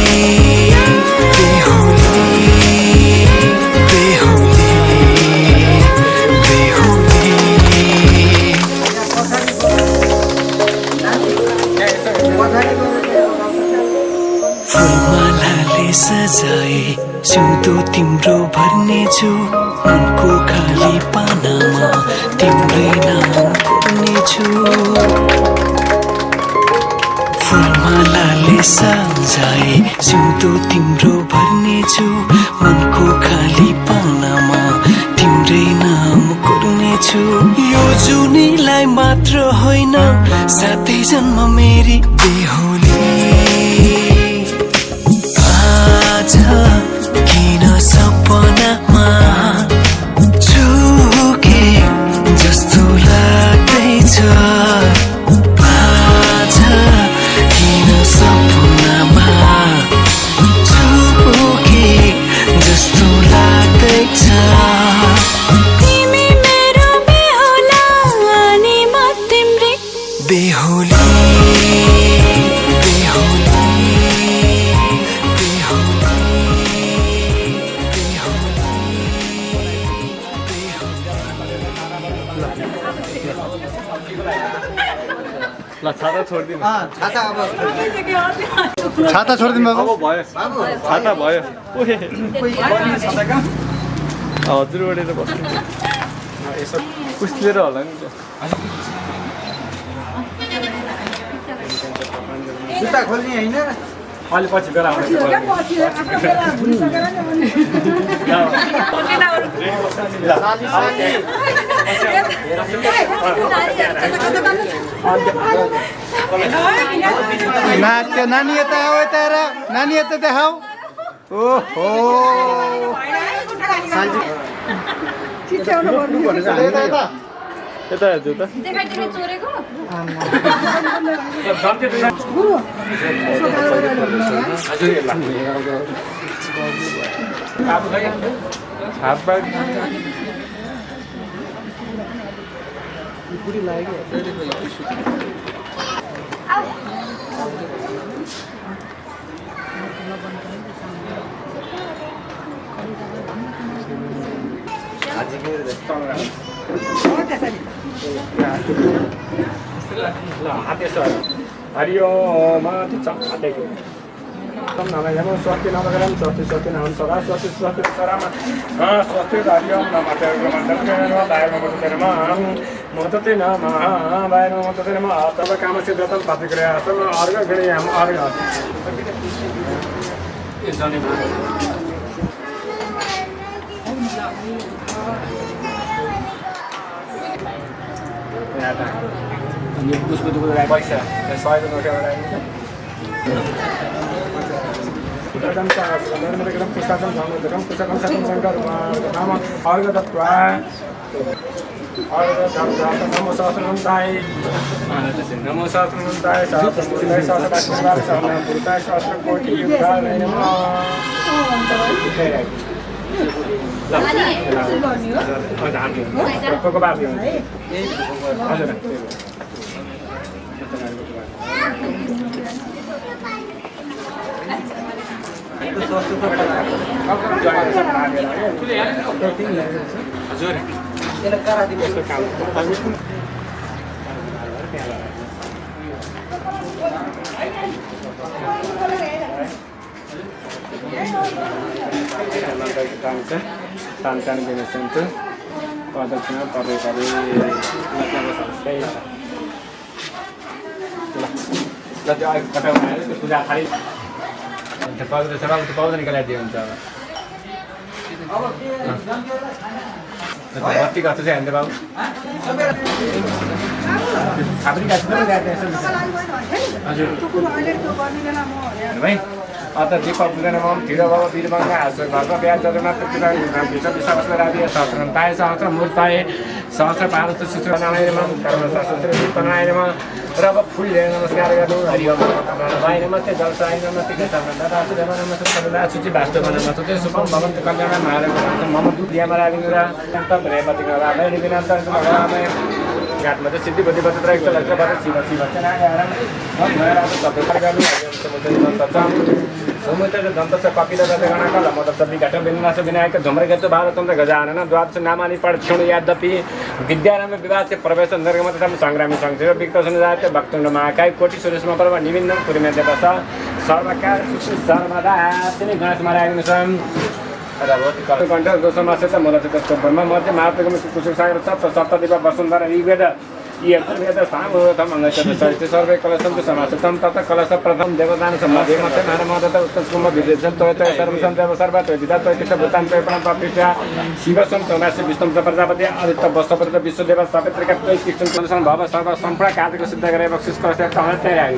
फुलमालाले सजाए सिउँदो तिम्रो भर्नेछु मनको खाली पानामा तिम्रै नाम कोर्नेछु फुलमालाले सजाए सिउँदो तिम्रो भर्नेछु मनको खाली पानामा तिम्रै नाम कोर्नेछु यो जुनीलाई मात्र होइन साथै जन्म मेरी बेहुली आज किन सपनामा झुके जस्तो लाग्दैछ आज किन सपनामा झुके जस्तो लाग्दैछ तिमी मेरो बेहुला अनि म तिम्रै बेहुली ल छाता छोडिदिनु छाता अब छाता छोडिदिनु अब बाबु भयो छाता भयो हजुरबाटै बस्नु यसो कुस्लिएर होला नि जुत्ता खोल्ने होइन अलि पछि गएर आउँछ नानी यता आऊ यता हेर नानी यता देखाऊ ओहो यता हेर्छु त हरिओम हातेको नमः स्वस्ति नमगरम स्वस्ति स्वस्ति नमः सदा स्वस्ति स्वस्ति सरामा स्वस्ति हरिओम नमः तेरम महतते नमः वाय महतते नमः तब कामस्य दत्तं पातिक्रिया असम अर्घ गणयाम अर्घ पैसा सहयोग नमो सहस्रनन्दाय नमो सहस्रनन्दाय सहस्रमूर्ताय सहस्रपुरुषाय सहस्रकोटि युगाय नमः पूजा थाली पाउँदैन निकालिदियो हुन्छ बत्ती गर्छ चाहिँ हान्दै बाबु हजुर भाइ अन्त दीपक पुग्दैन म ढिलो बाबा वीरभङ्गा हाँस्छ घरमा बिहा जग्गामा भित्र विश्वासले राधिए सहस्रनन्ताय सहस्रमूर्ताय सहस्र पार्वती शिशु नारायण कर्मशास्त्र नारायण र अब फुल लिएर नमस्कार गर्नु हरिओम भाइ नमस्ते जलसाई नमस्ते कृष्ण नमस्ते सूची वास्तव नमस्ते शुभम भवन्त कल्याण महाराज मम दुध दियामा राखिनु र रेपति विनान्त घाटमा चाहिँ सिद्धि बुद्धि बद्ध एक लक्षबाट शिव शिव समुद्र दन्त छ कपिल गणकल मदत विघट विनाश विनायक झुमरगत भारतन्त्र गजानन द्वादश नामानि पठ्यौँ यद्यपि विद्यारम्भ विवाह चाहिँ प्रवेश निर्गम तथा सङ्ग्रामी सङ्घ विकसन जाते भक्तुण्ड महाकाय कोटि सुरेशमा पर्व निविन्न कुरिमे देवस सर्वकार सर्वदा तिनी गणेश महाराज छन् कण्ठ दोस्रो मास चाहिँ मलाई चाहिँ ब्रह्म मध्य महात्म कुशल सागर सप्तदिप वसुन्धरा ऋग्वेद वेद सामूहम अंगचरित सर्वे कलशं समासतं तथा कलश प्रथम देवदान सम्बन्धे मते नारमदत उत्तम विदेशं तोयत सर्वसं देव सर्वत विदा तोयत भूतान पेपण पापिष्या शिवसं तोनासि विष्णु प्रजापति आदित्य वस्तुपति विश्वदेव सावित्रिका कृष्ण कलशं भव सर्व संप्रा कार्तिक सिद्ध गरे बक्षिस करते कहते आइ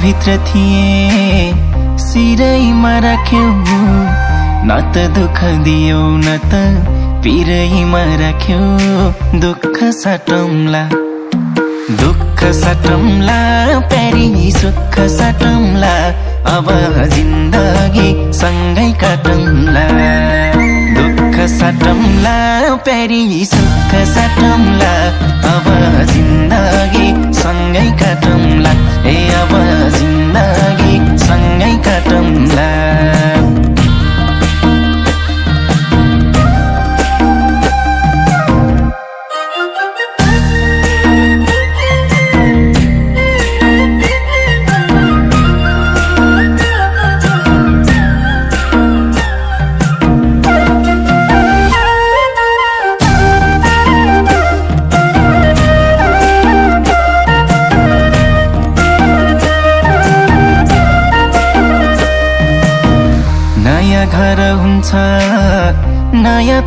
भित्र थिए सिरैमा राख्यौ न त दुःख दियौ न त पिरैमा राख्यौ दुःख साटौँला प्यारी सुख साटौँला अब जिन्दगी सँगै काटौँला दुःख साटौँला प्यारी सुख साटौँला अब जिन्दगी सँगै काटौँला ए अब जिन्दगी सँगै काटौँला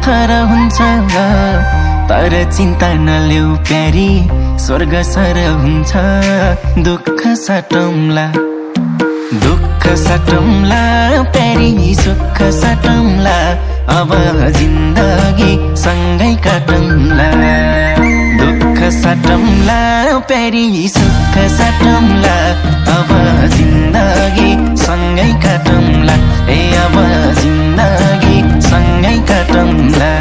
पत्थर हुन्छ तर चिन्ता नलेऊ प्यारी स्वर्ग सर हुन्छ दुःख सटौँला प्यारी सुख सटौँला अब जिन्दगी सँगै काटौँला दुःख सटौँला प्यारी सुख सटौँला अब जिन्दगी सँगै काटौँला ए अब जिन्दगी सँगै काटौँला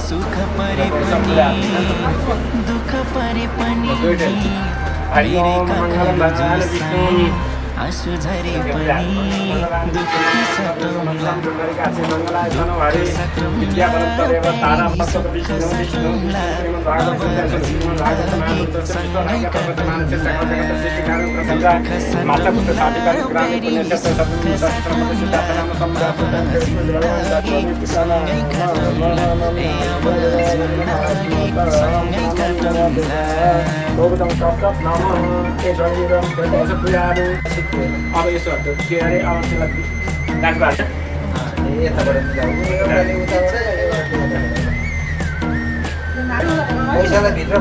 सुख परे पनि दुःख परे पनि आँसु झरे पनि दुःख सटौँला अब यसो के अरे अब त्यसलाई राख्नु यताबाट पैसालाई भित्र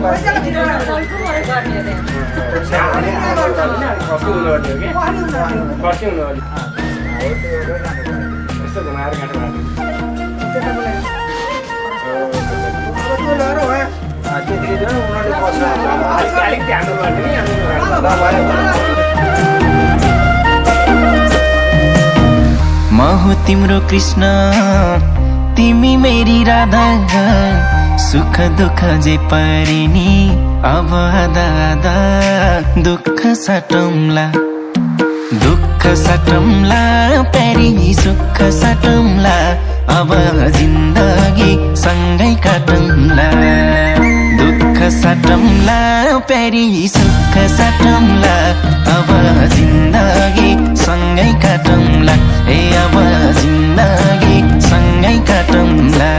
म हो तिम्रो कृष्ण तिमी मेरी राधा सुख दुःख जे परिनी अब आधा आधा दुःख सटौँला प्यारी सुख सटौँला अब जिन्दगी सँगै काटौँला दुःख सटौँला प्यारी सुख सटौँला अब जिन्दगी सँगै काटौँला ए अब जिन्दगी सँगै काटौँला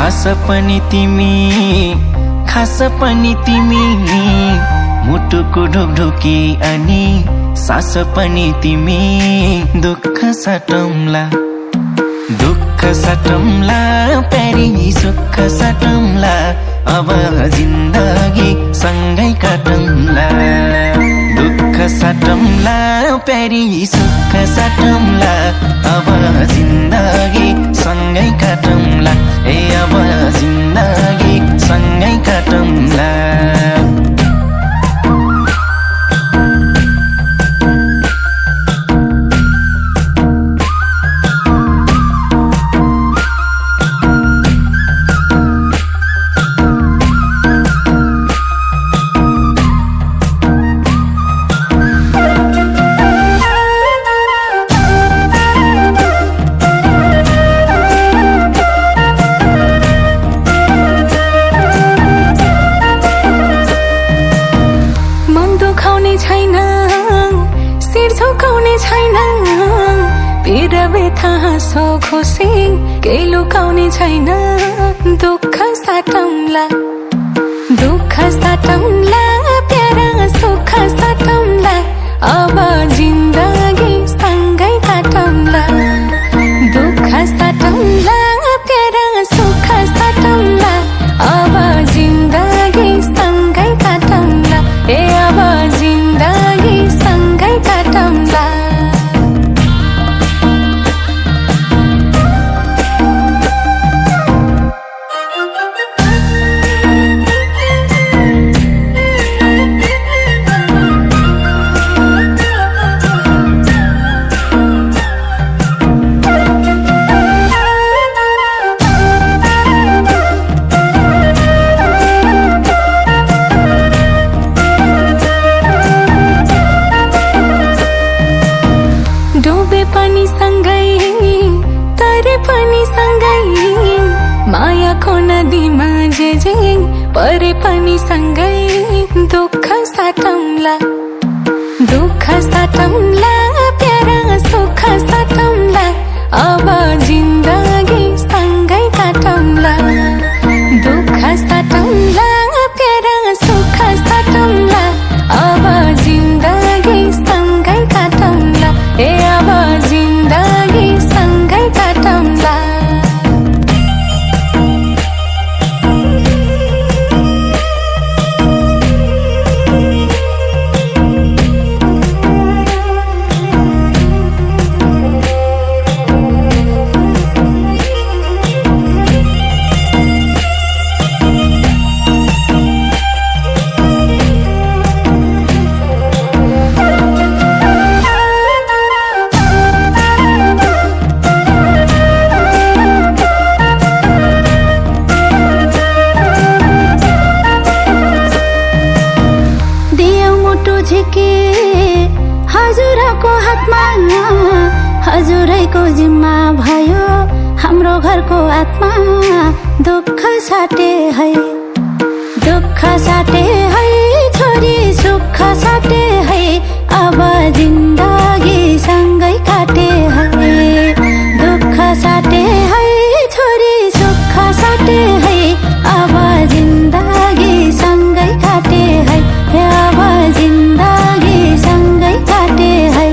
आस पनि तिमी खास पनि तिमी मुटुको ढोकढोकी अनि सास पनि तिमी दुःख सटौँला प्यारी सुख सटौँला अब जिन्दगी सँगै काटौँला दुःख सटौँला प्यारी सुख सटौँला अब जिन्दगी सँगै काटौँला ए अब जिन्दगी सँगै काटौँला हाँसो खुसी केही लुकाउने छैन दुःख साटौँला प्यारा सुख साटौँला अब जिन्दगी सँगै काटौँला दुःख साटौँला प्यारा सुख साटौँला अब जिन्दगी सँगै काटौँला ए अब जिन्दगी सँगै काटौँला नदीमा जे परे पनि सँगै दुःख साटौँला प्यारा सुख साटौँला अब जिन्दगी सँगै काटौँला दुःख साटौँला प्यारा सुख साटौँला अब जिन्दगी सँगै काटौँला ए अब जिन्दगी सँगै काटौँला हजुरको हातमा हजुरैको जिम्मा भयो हाम्रो घरको आत्मा दुःख साटे है छोरी सुख साटे है अब जिन्दगी सँगै काटे है दुःख साटे है छोरी सुख साटे है अब जिन्दगी सँगै काटे है अब जिन्दगी सँगै काटे है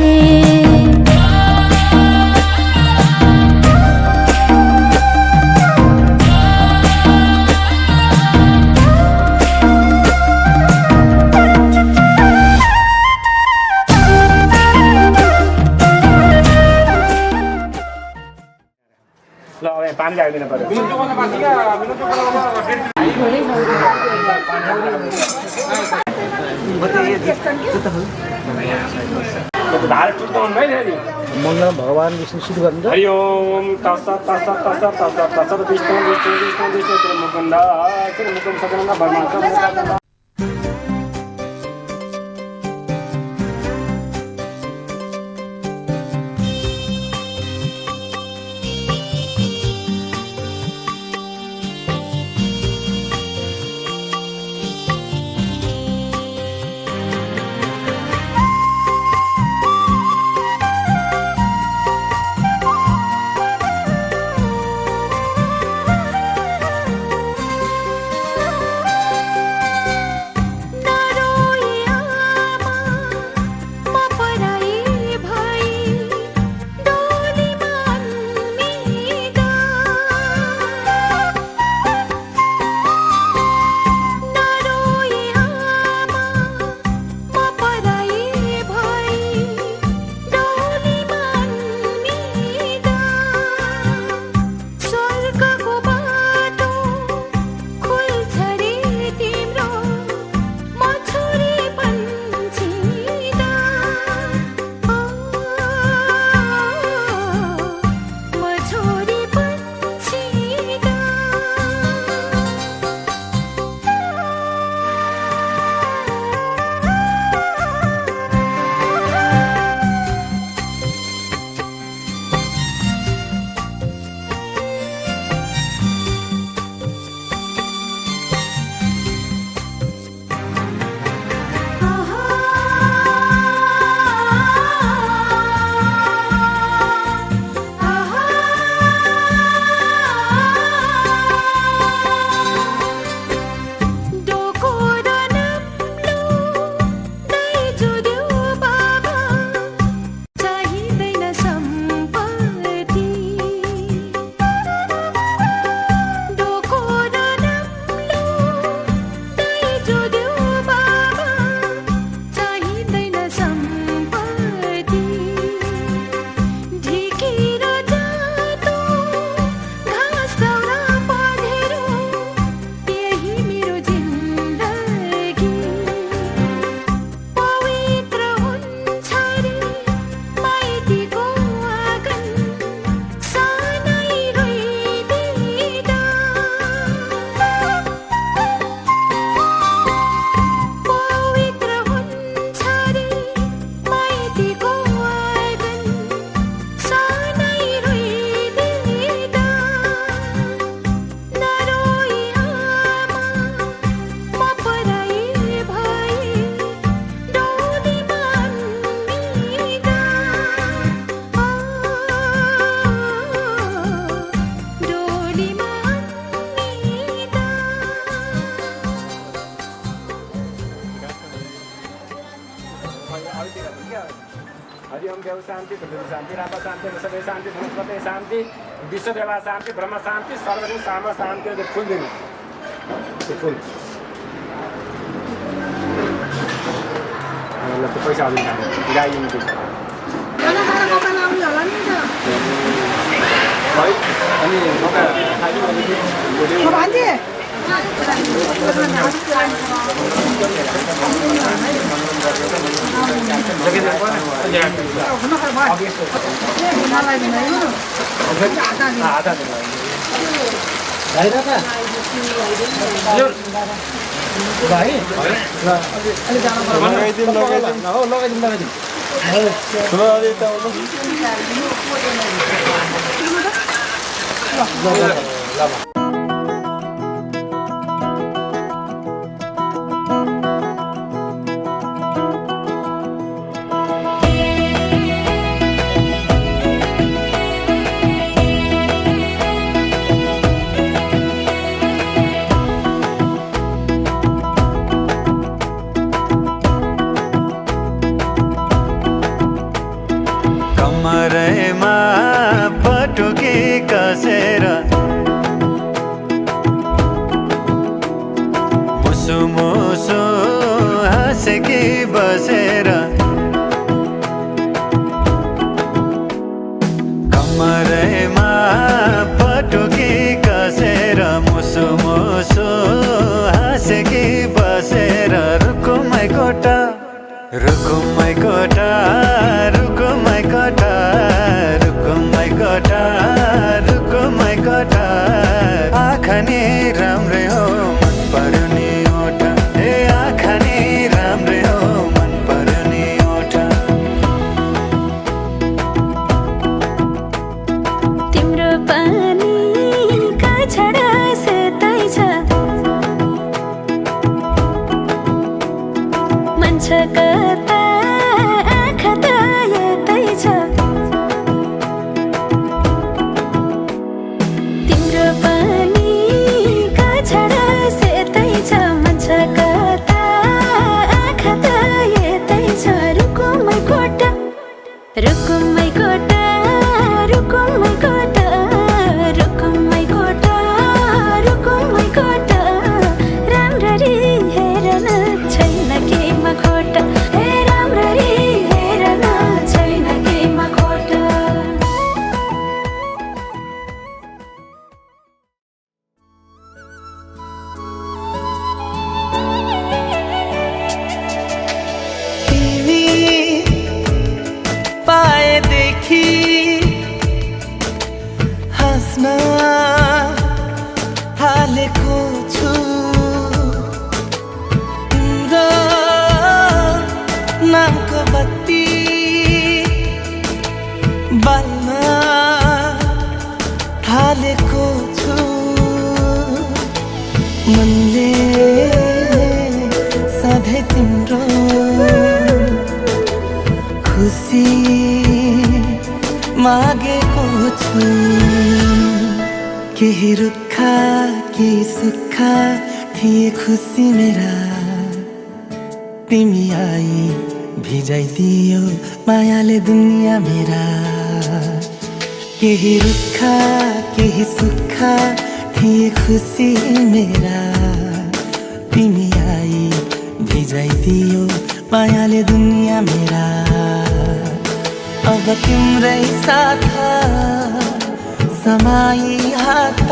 ल अब यहाँ पानी ल्याइदिनु पर्यो धार टुट्नु हुँदैन नि मङ्गलम भगवान् विष्णु सुरु गर्नु हरि ओम तस तस तस तस तस विष्णु विष्णु विष्णु विष्णु श्री मुकुन्द सकन्द भगवान् ओम देव शान्ति पृथ्वी शान्ति राप शान्ति सबै शान्ति वनस्पति शान्ति विश्वदेवा शान्ति ब्रह्म शान्ति सर्वजन साम शान्ति फुल दिनु फुल ल त्यो पैसा अलि गाइदिनु त्यो भाइ अनि मका खाइदिनु भने कमरेमा पटुकी कसेर मुसु मुसु हाँसेकी बसेर कमरेमा पटुकी कसेर मुसु मुसु हाँसेकी बसेर रुकुमै कोटा रुकुमै कोटा रुकुमै कोटा रुकुमै कोटा रुकुमै कोटा आँखा नि राम्रै हो मन पर्यो नि ओठा ए आँखा नि राम्रै हो मन पर्यो नि ओठा तिम्रो पानी का छडा सेतै छ मन छ कता आँखा त यतै छ तिम्रो पानी का छडा सेतै छ मन छ कता आँखा त यतै छ रुकुमै कोटा रुकुमै कोटा रुकुमै कोटा रुकुमै कोटा रुकुमै कोटा राम्ररी हेर्न छैन केमा खोटा हे राम्ररी हेर्न छैन केमा खोटा तिमी पाएदेखि हाँस्न थालेको छु तिम्रो नामको बत्ती बाल्न थालेको छु मनले सधैँ तिम्रो खुसी मागेको छु केही रुखा केही सुक्खा थिए खुसी मेरा तिमी आई भिजाइदियो मायाले दुनिया मेरा केही रुखा केही सुक्खा थिए खुसी मेरा तिमी आई भिजाइदियो मायाले दुनिया मेरा अब तिम्रै साथ समाई हात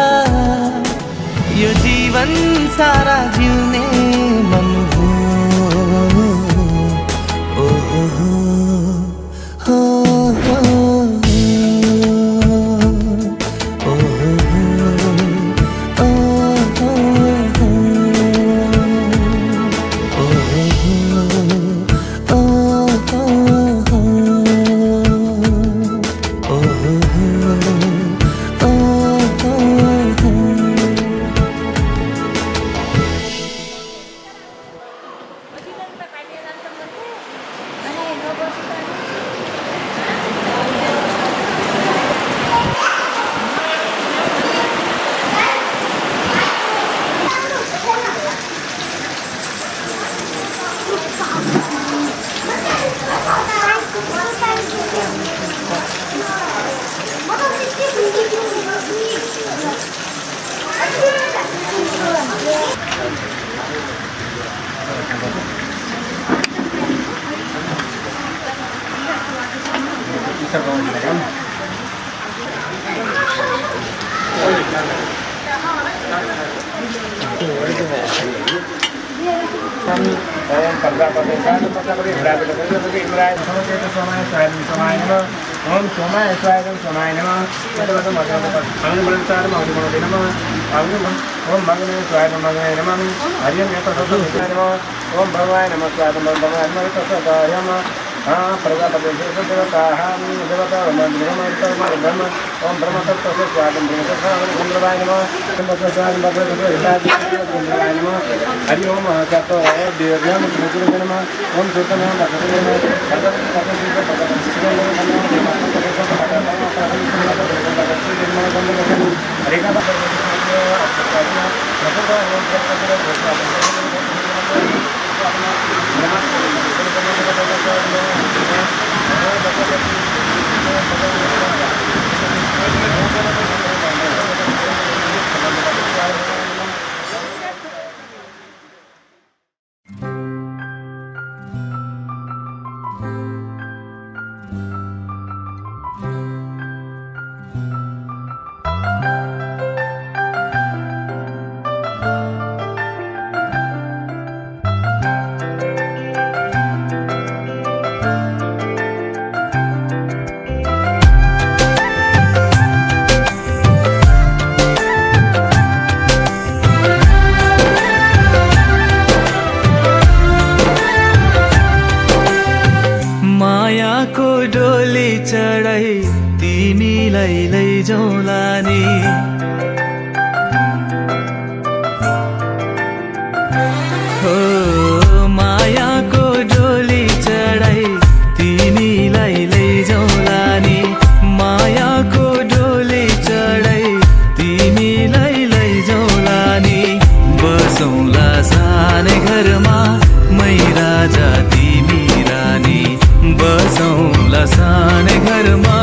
यो जीवन सारा जिउने मन हो ओ हो हो हो ओ हो ओ हो ओम प्रजापति प्रजापति प्रजापति इमराय समचेत सोमाय स्वाय सोमाय नमः ओम सोमाय स्वाय सोमाय नमः अग्नि ब्रह्मचार मग्नि नमः अग्नि ओम मग्नि स्वाय मग्नि नमः हरियम यतसो नमः ओम भगवाय नमः स्वाय भगवाय नमः तत्सदाय नमः प्रजापति देवता देवता ब्रह्म ओम ब्रह्म तत्व स्वाय ब्रह्मवाय नमः हरि ओम चतो देव्याम नमः ओम सूतम मायाको डोली चढाई तिमीलाई लैजाउँला नि हो मायाको डोली चढाई तिमीलाई लैजाउँला नि मायाको डोली चढाई तिमीलाई लैजाउँला नि बसौँला सानै घरमा मै राजा तिमी रानी बसौँला सानै घरमा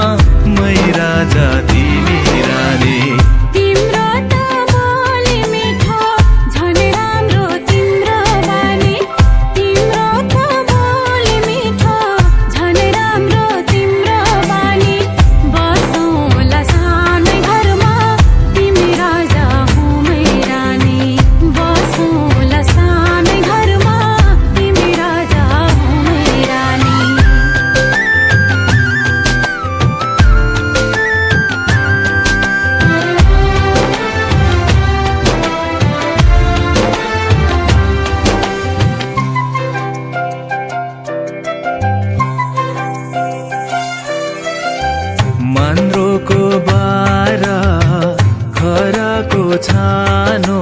मै राजा तिमी रानी तिम्रो त बोली मिठो झन् राम्रो तिम्रो बानी तिम्रो त बोली मिठो झन् राम्रो तिम्रो बानी बसौँला सानै घरमा तिमी राजा हुँ मै रानी बसौँला सानै घरमा तिमी राजा हुँ मै रानी मन्द्रोको बारा खराको छानो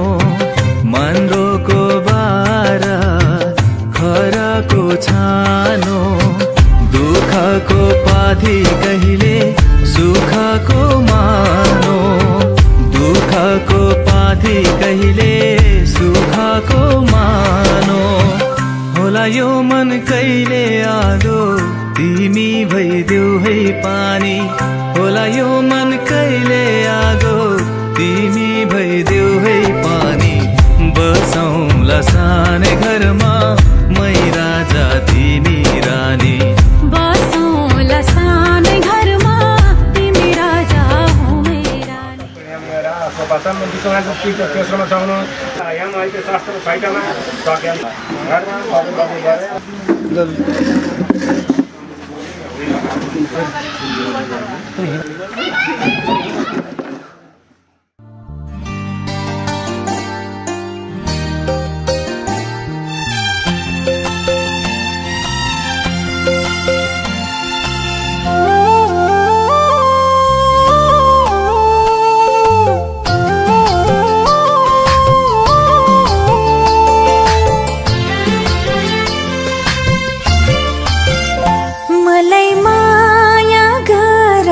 मन्द्रोको बारा खराको छानो दुःखको पाथी कहिले सुखको मानो दुःखको पाथी कहिले सुखको मानो होला यो मन कहिले आगो तिमी भइदेऊ है पानी होला यो मन कहिले आगो तिमी भइदेऊ है पानी बसौँला सानै घरमा मै राजा तिमी रानी बसौँला सानै घरमा तिमी राजा हुँ मै रानी स्वपातम विश्वनाथ तेस्रोमा छाउनु यहाँ अहिले शास्त्र छैटमा सकेन घरमा मलाई माया गर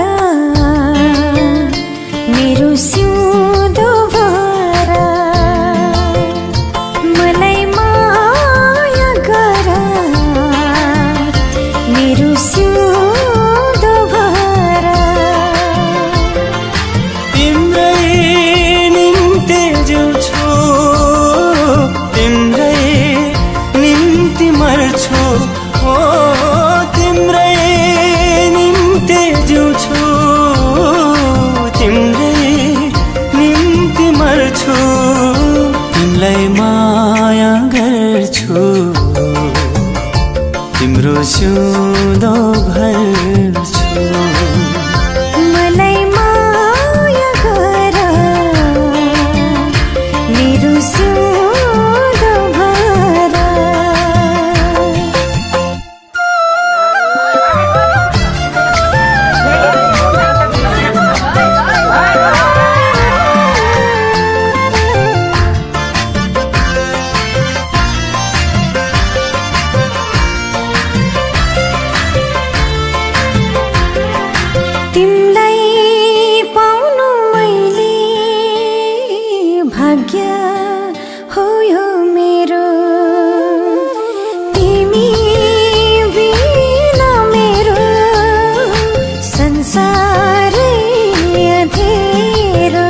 सिउँदो भर्छु मलाई माया गर मेरो सिउँदो भर तिमलाई पाउनु मैले भाग्य हो यो मेरो तिमी बिना मेरो संसारै अँधेरो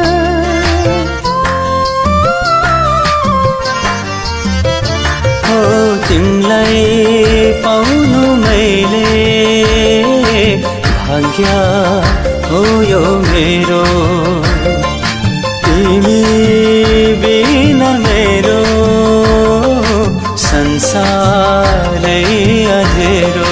हो तिमीलाई पाउनु मैले भाग्य हो यो मेरो तिमी बिना मेरो संसारै अँधेरो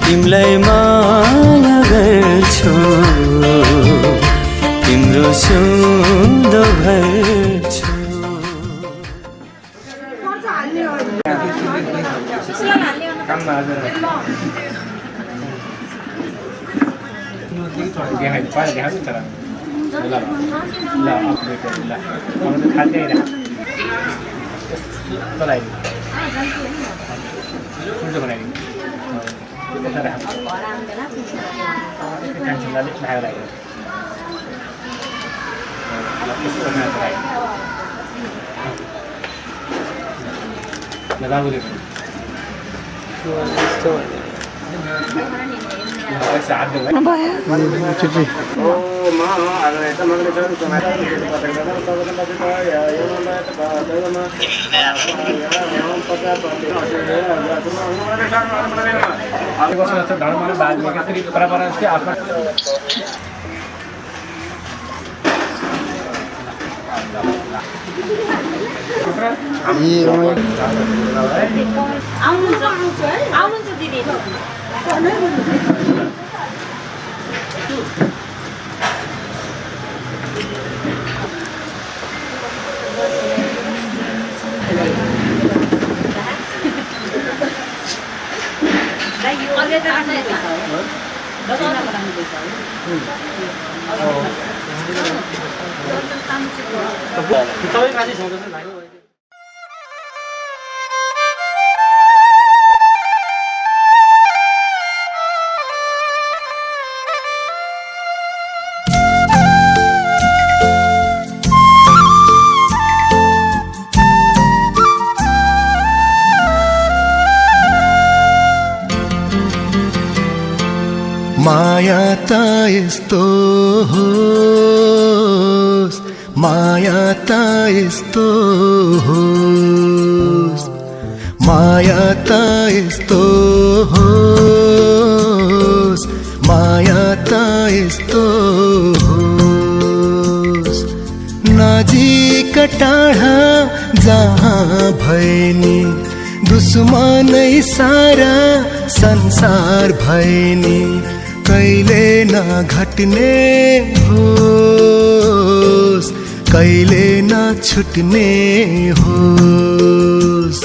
तिमीलाई माया गर्छु तिम्रो सिउँदो भर्छु माया त यस्तो होस् माया त यस्तो होस् माया त यस्तो होस् माया त यस्तो होस् नजिक टाढा जहाँ भएनी दुश्मनै सारा संसार भएनी कहिले नघट्ने होस् कहिले नछुट्ने होस्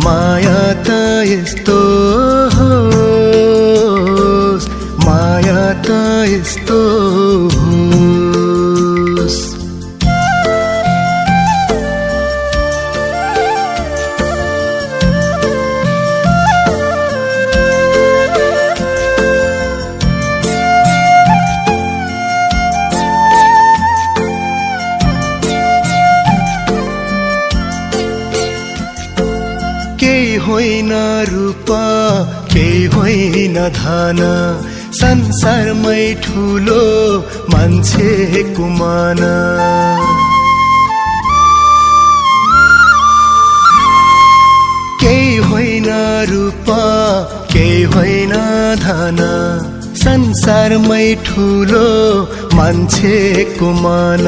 माया त यस्तो होस् माया त यस्तो होस् होइन रूप केही होइन धन संसारमै ठुलो मान्छेको मान केही होइन रूप केही होइन धन संसारमै ठुलो मान्छेको मान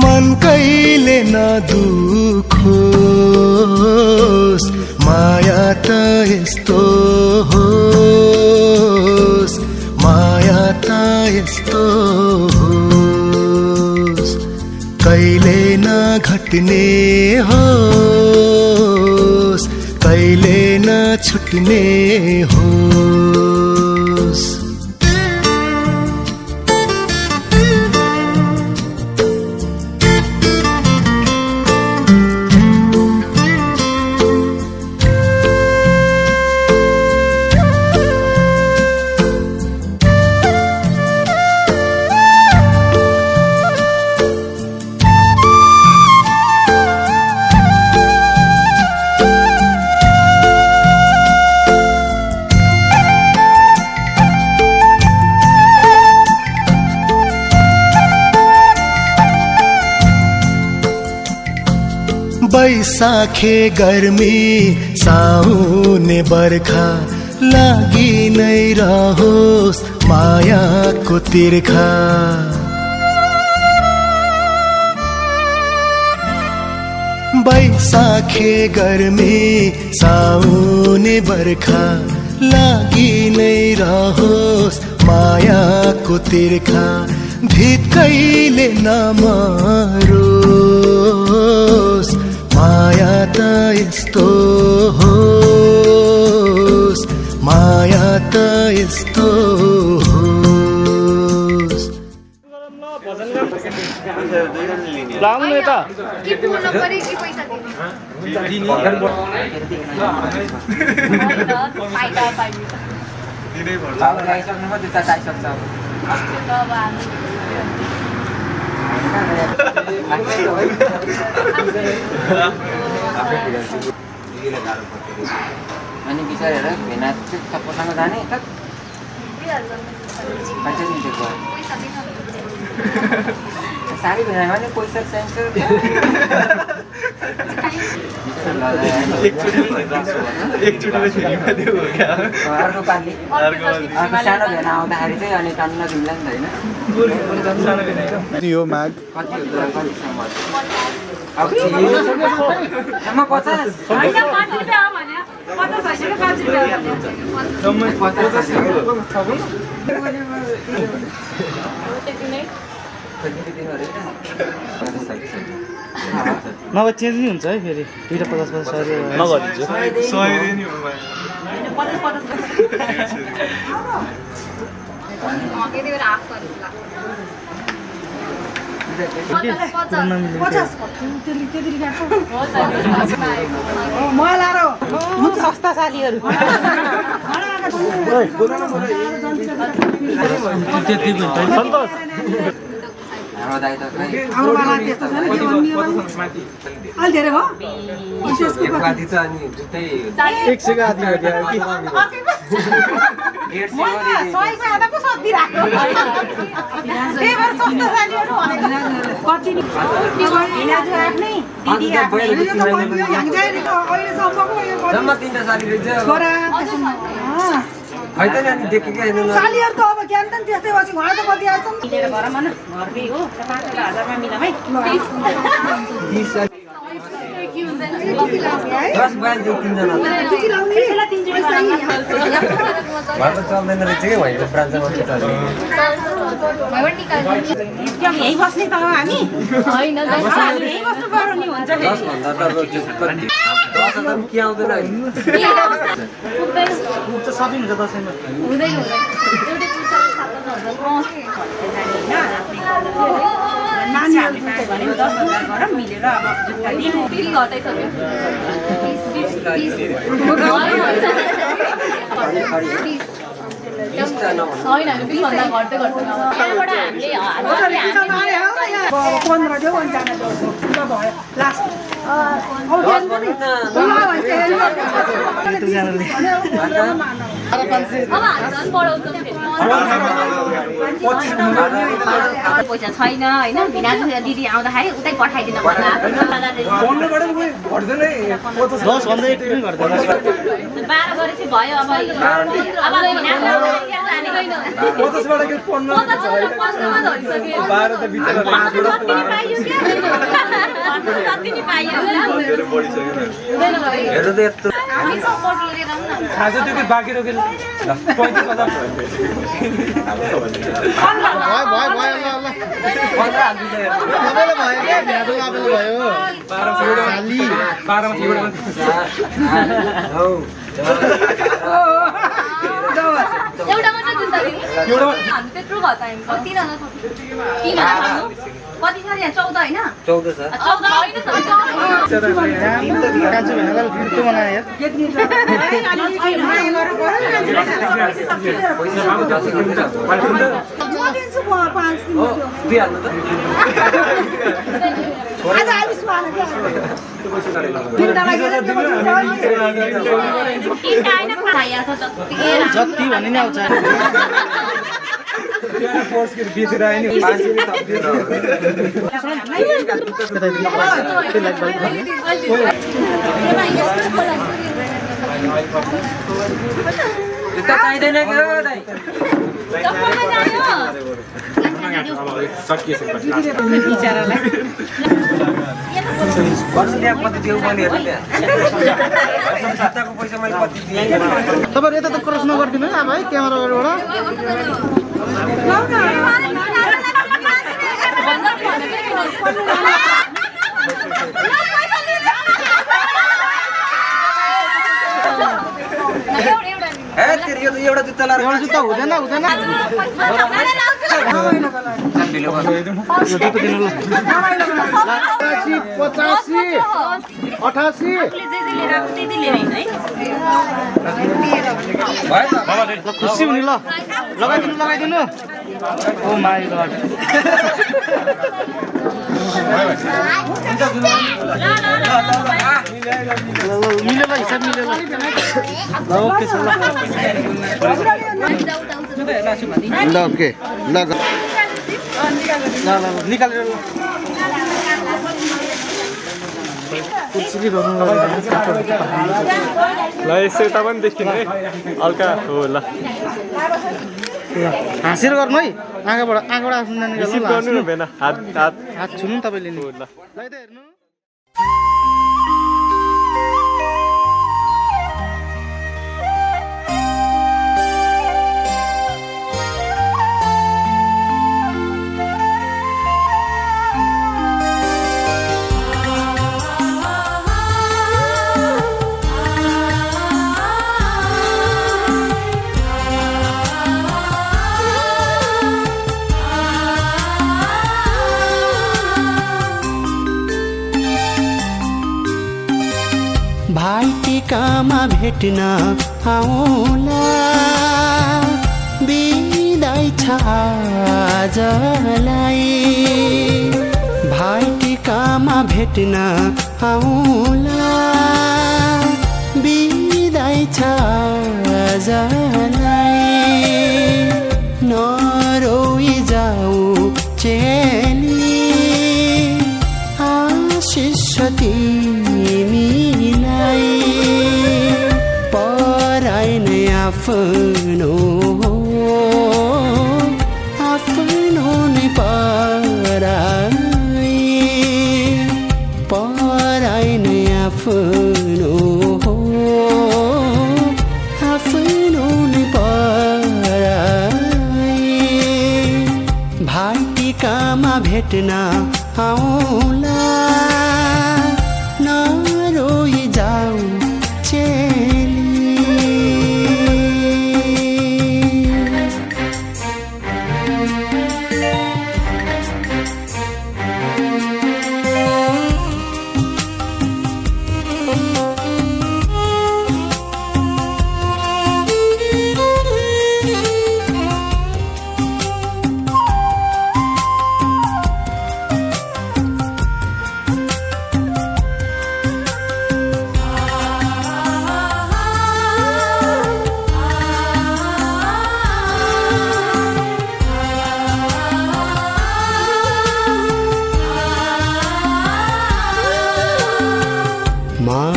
मन कहिले नदुखोस् माया त यस्तो होस् माया त यस्तो होस् कहिले नघट्ने होस् कहिले नछुट्ने होस् बैसाखे गर्मी साउने बर्खा लागि नै रहोस् मायाको तिर्खा बैसाखे गर्मी साउने बर्खा लागि नै रहोस् मायाको तिर्खा भित्कैले नमरोस् माया त यस्तो होस् माया त यस्तो होस् लाउनु यता लगाइसक्नुमा जुत्ता चाहिसक्छ अनि बिचारेर भेना चप्पोसँग जाने त साडी भेना भने पैसा चाहिन्छ अर्को पालि सानो भेना आउँदाखेरि चाहिँ अनि टन्न किन्ला नि त होइन यो माग कति हो कतिसम्म अब 50 नभए चेन्ज नि हुन्छ है फेरि दुईटा 50 नगरिदिन्छु सस्ता सालीहरू जम्मा 3टा साली रहेछ हैन नि देखेकै हैन सालीहरुको अब ज्ञान त त्यस्तै बसी घरमा त कति आउँछ मिलेर घरमा न घरमै हो 5,000 मा मिलाम है 10 बाइल चाहिँ 3 जना घरमा चल्दैन रहेछ के भइन्छ ब्रान्चमा के चल्छ यही बस्ने त हो हामी हैन यही बस्नु पर्यो नि हुन्छ 10 भन्दा त रोज कति 10,000 के आउँदैन हुन्छ सबै हुन्छ दसैँमा हुँदैन एउटै कुर्ता 7,000 नानीहरु भने 10,000 गरम मिलेर अब जुत्ता दिनु फेरि घटाइसक्यो 20 होइन होइन 20 भन्दा घट्दै घट्दैन त्यहाँबाट हामीले 15 देऊ अनि जान देऊ भयो लास्ट पैसा छैन होइन भिनाजु दिदी आउँदाखेरि उतै पठाइदिनु पर्ला 12 गरेपछि भयो अब एउटा मात्र दिन्छ हामी त्यत्रो भयो टाइम कति जना कति छ यहाँ 14 होइन 14 छ 14 जति भने नि आउँछ चाहिँदैन तपाईहरु यता त क्रस नगर्दिनु है भाइ क्यामेरा अगाडिबाट एउटा जुत्ता हुँदैन हुँदैन 85 खुसी हुने ल लगाइदिनु ओ माई गॉड मिलेला हिसाब मिलेला ल ओके छ ल ओके ल निकालेर ल यसो यता पनि देखिनु है हल्का हो ल हाँसेर गर्नु है आँखाबाट आफ्नो नानी रिसिभ गर्नु भएन हात छुनु तपाईले नि ल यता हेर्नु भाइटिकामा भेट्न आउला बिदाई छ आजलाई भाइटिकामा भेट्न आउला बिदाई छ आजलाई नरोई जाऊ चेली आशिष तिमीलाई पराई नै आफ्नो नै पराई नै आफ्नो नै पराई भाइटिकामा भेट्न आउला नरोई जाऊ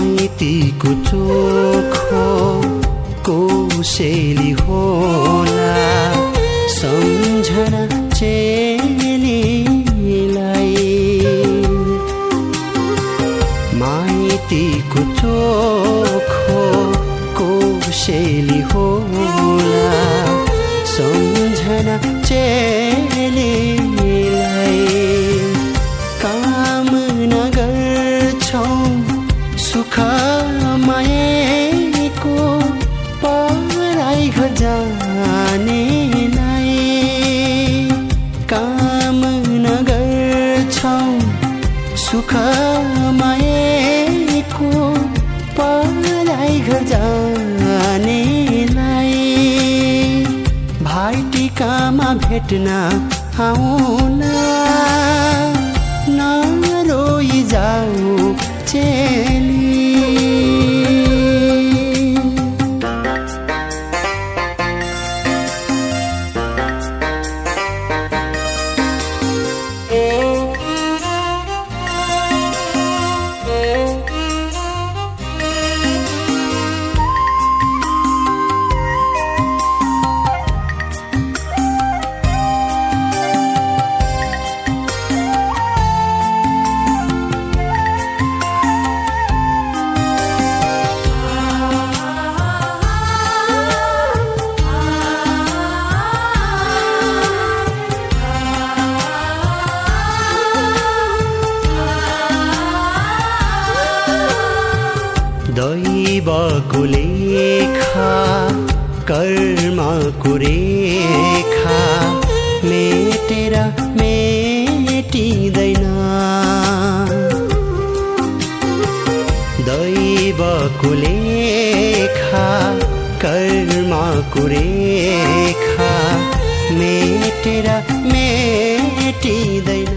माइतीको चोखो कोसेली होला सम्झना चेलीलाई माइतीको चोखो कोसेली होला सम्झना चेलीलाई कामना गर्छौं सुख मायाको पराई घर जानेलाई कामना गर्छौं सुख मायाको पराई घर जानेलाई भाइटिकामा भेट्न आउला नरोई जाऊ चेली दैवको लेखा कर्मको रेखा मेटेर मेटिँदैन दैवको लेखा कर्मको रेखा मेटेर मेटिँदैन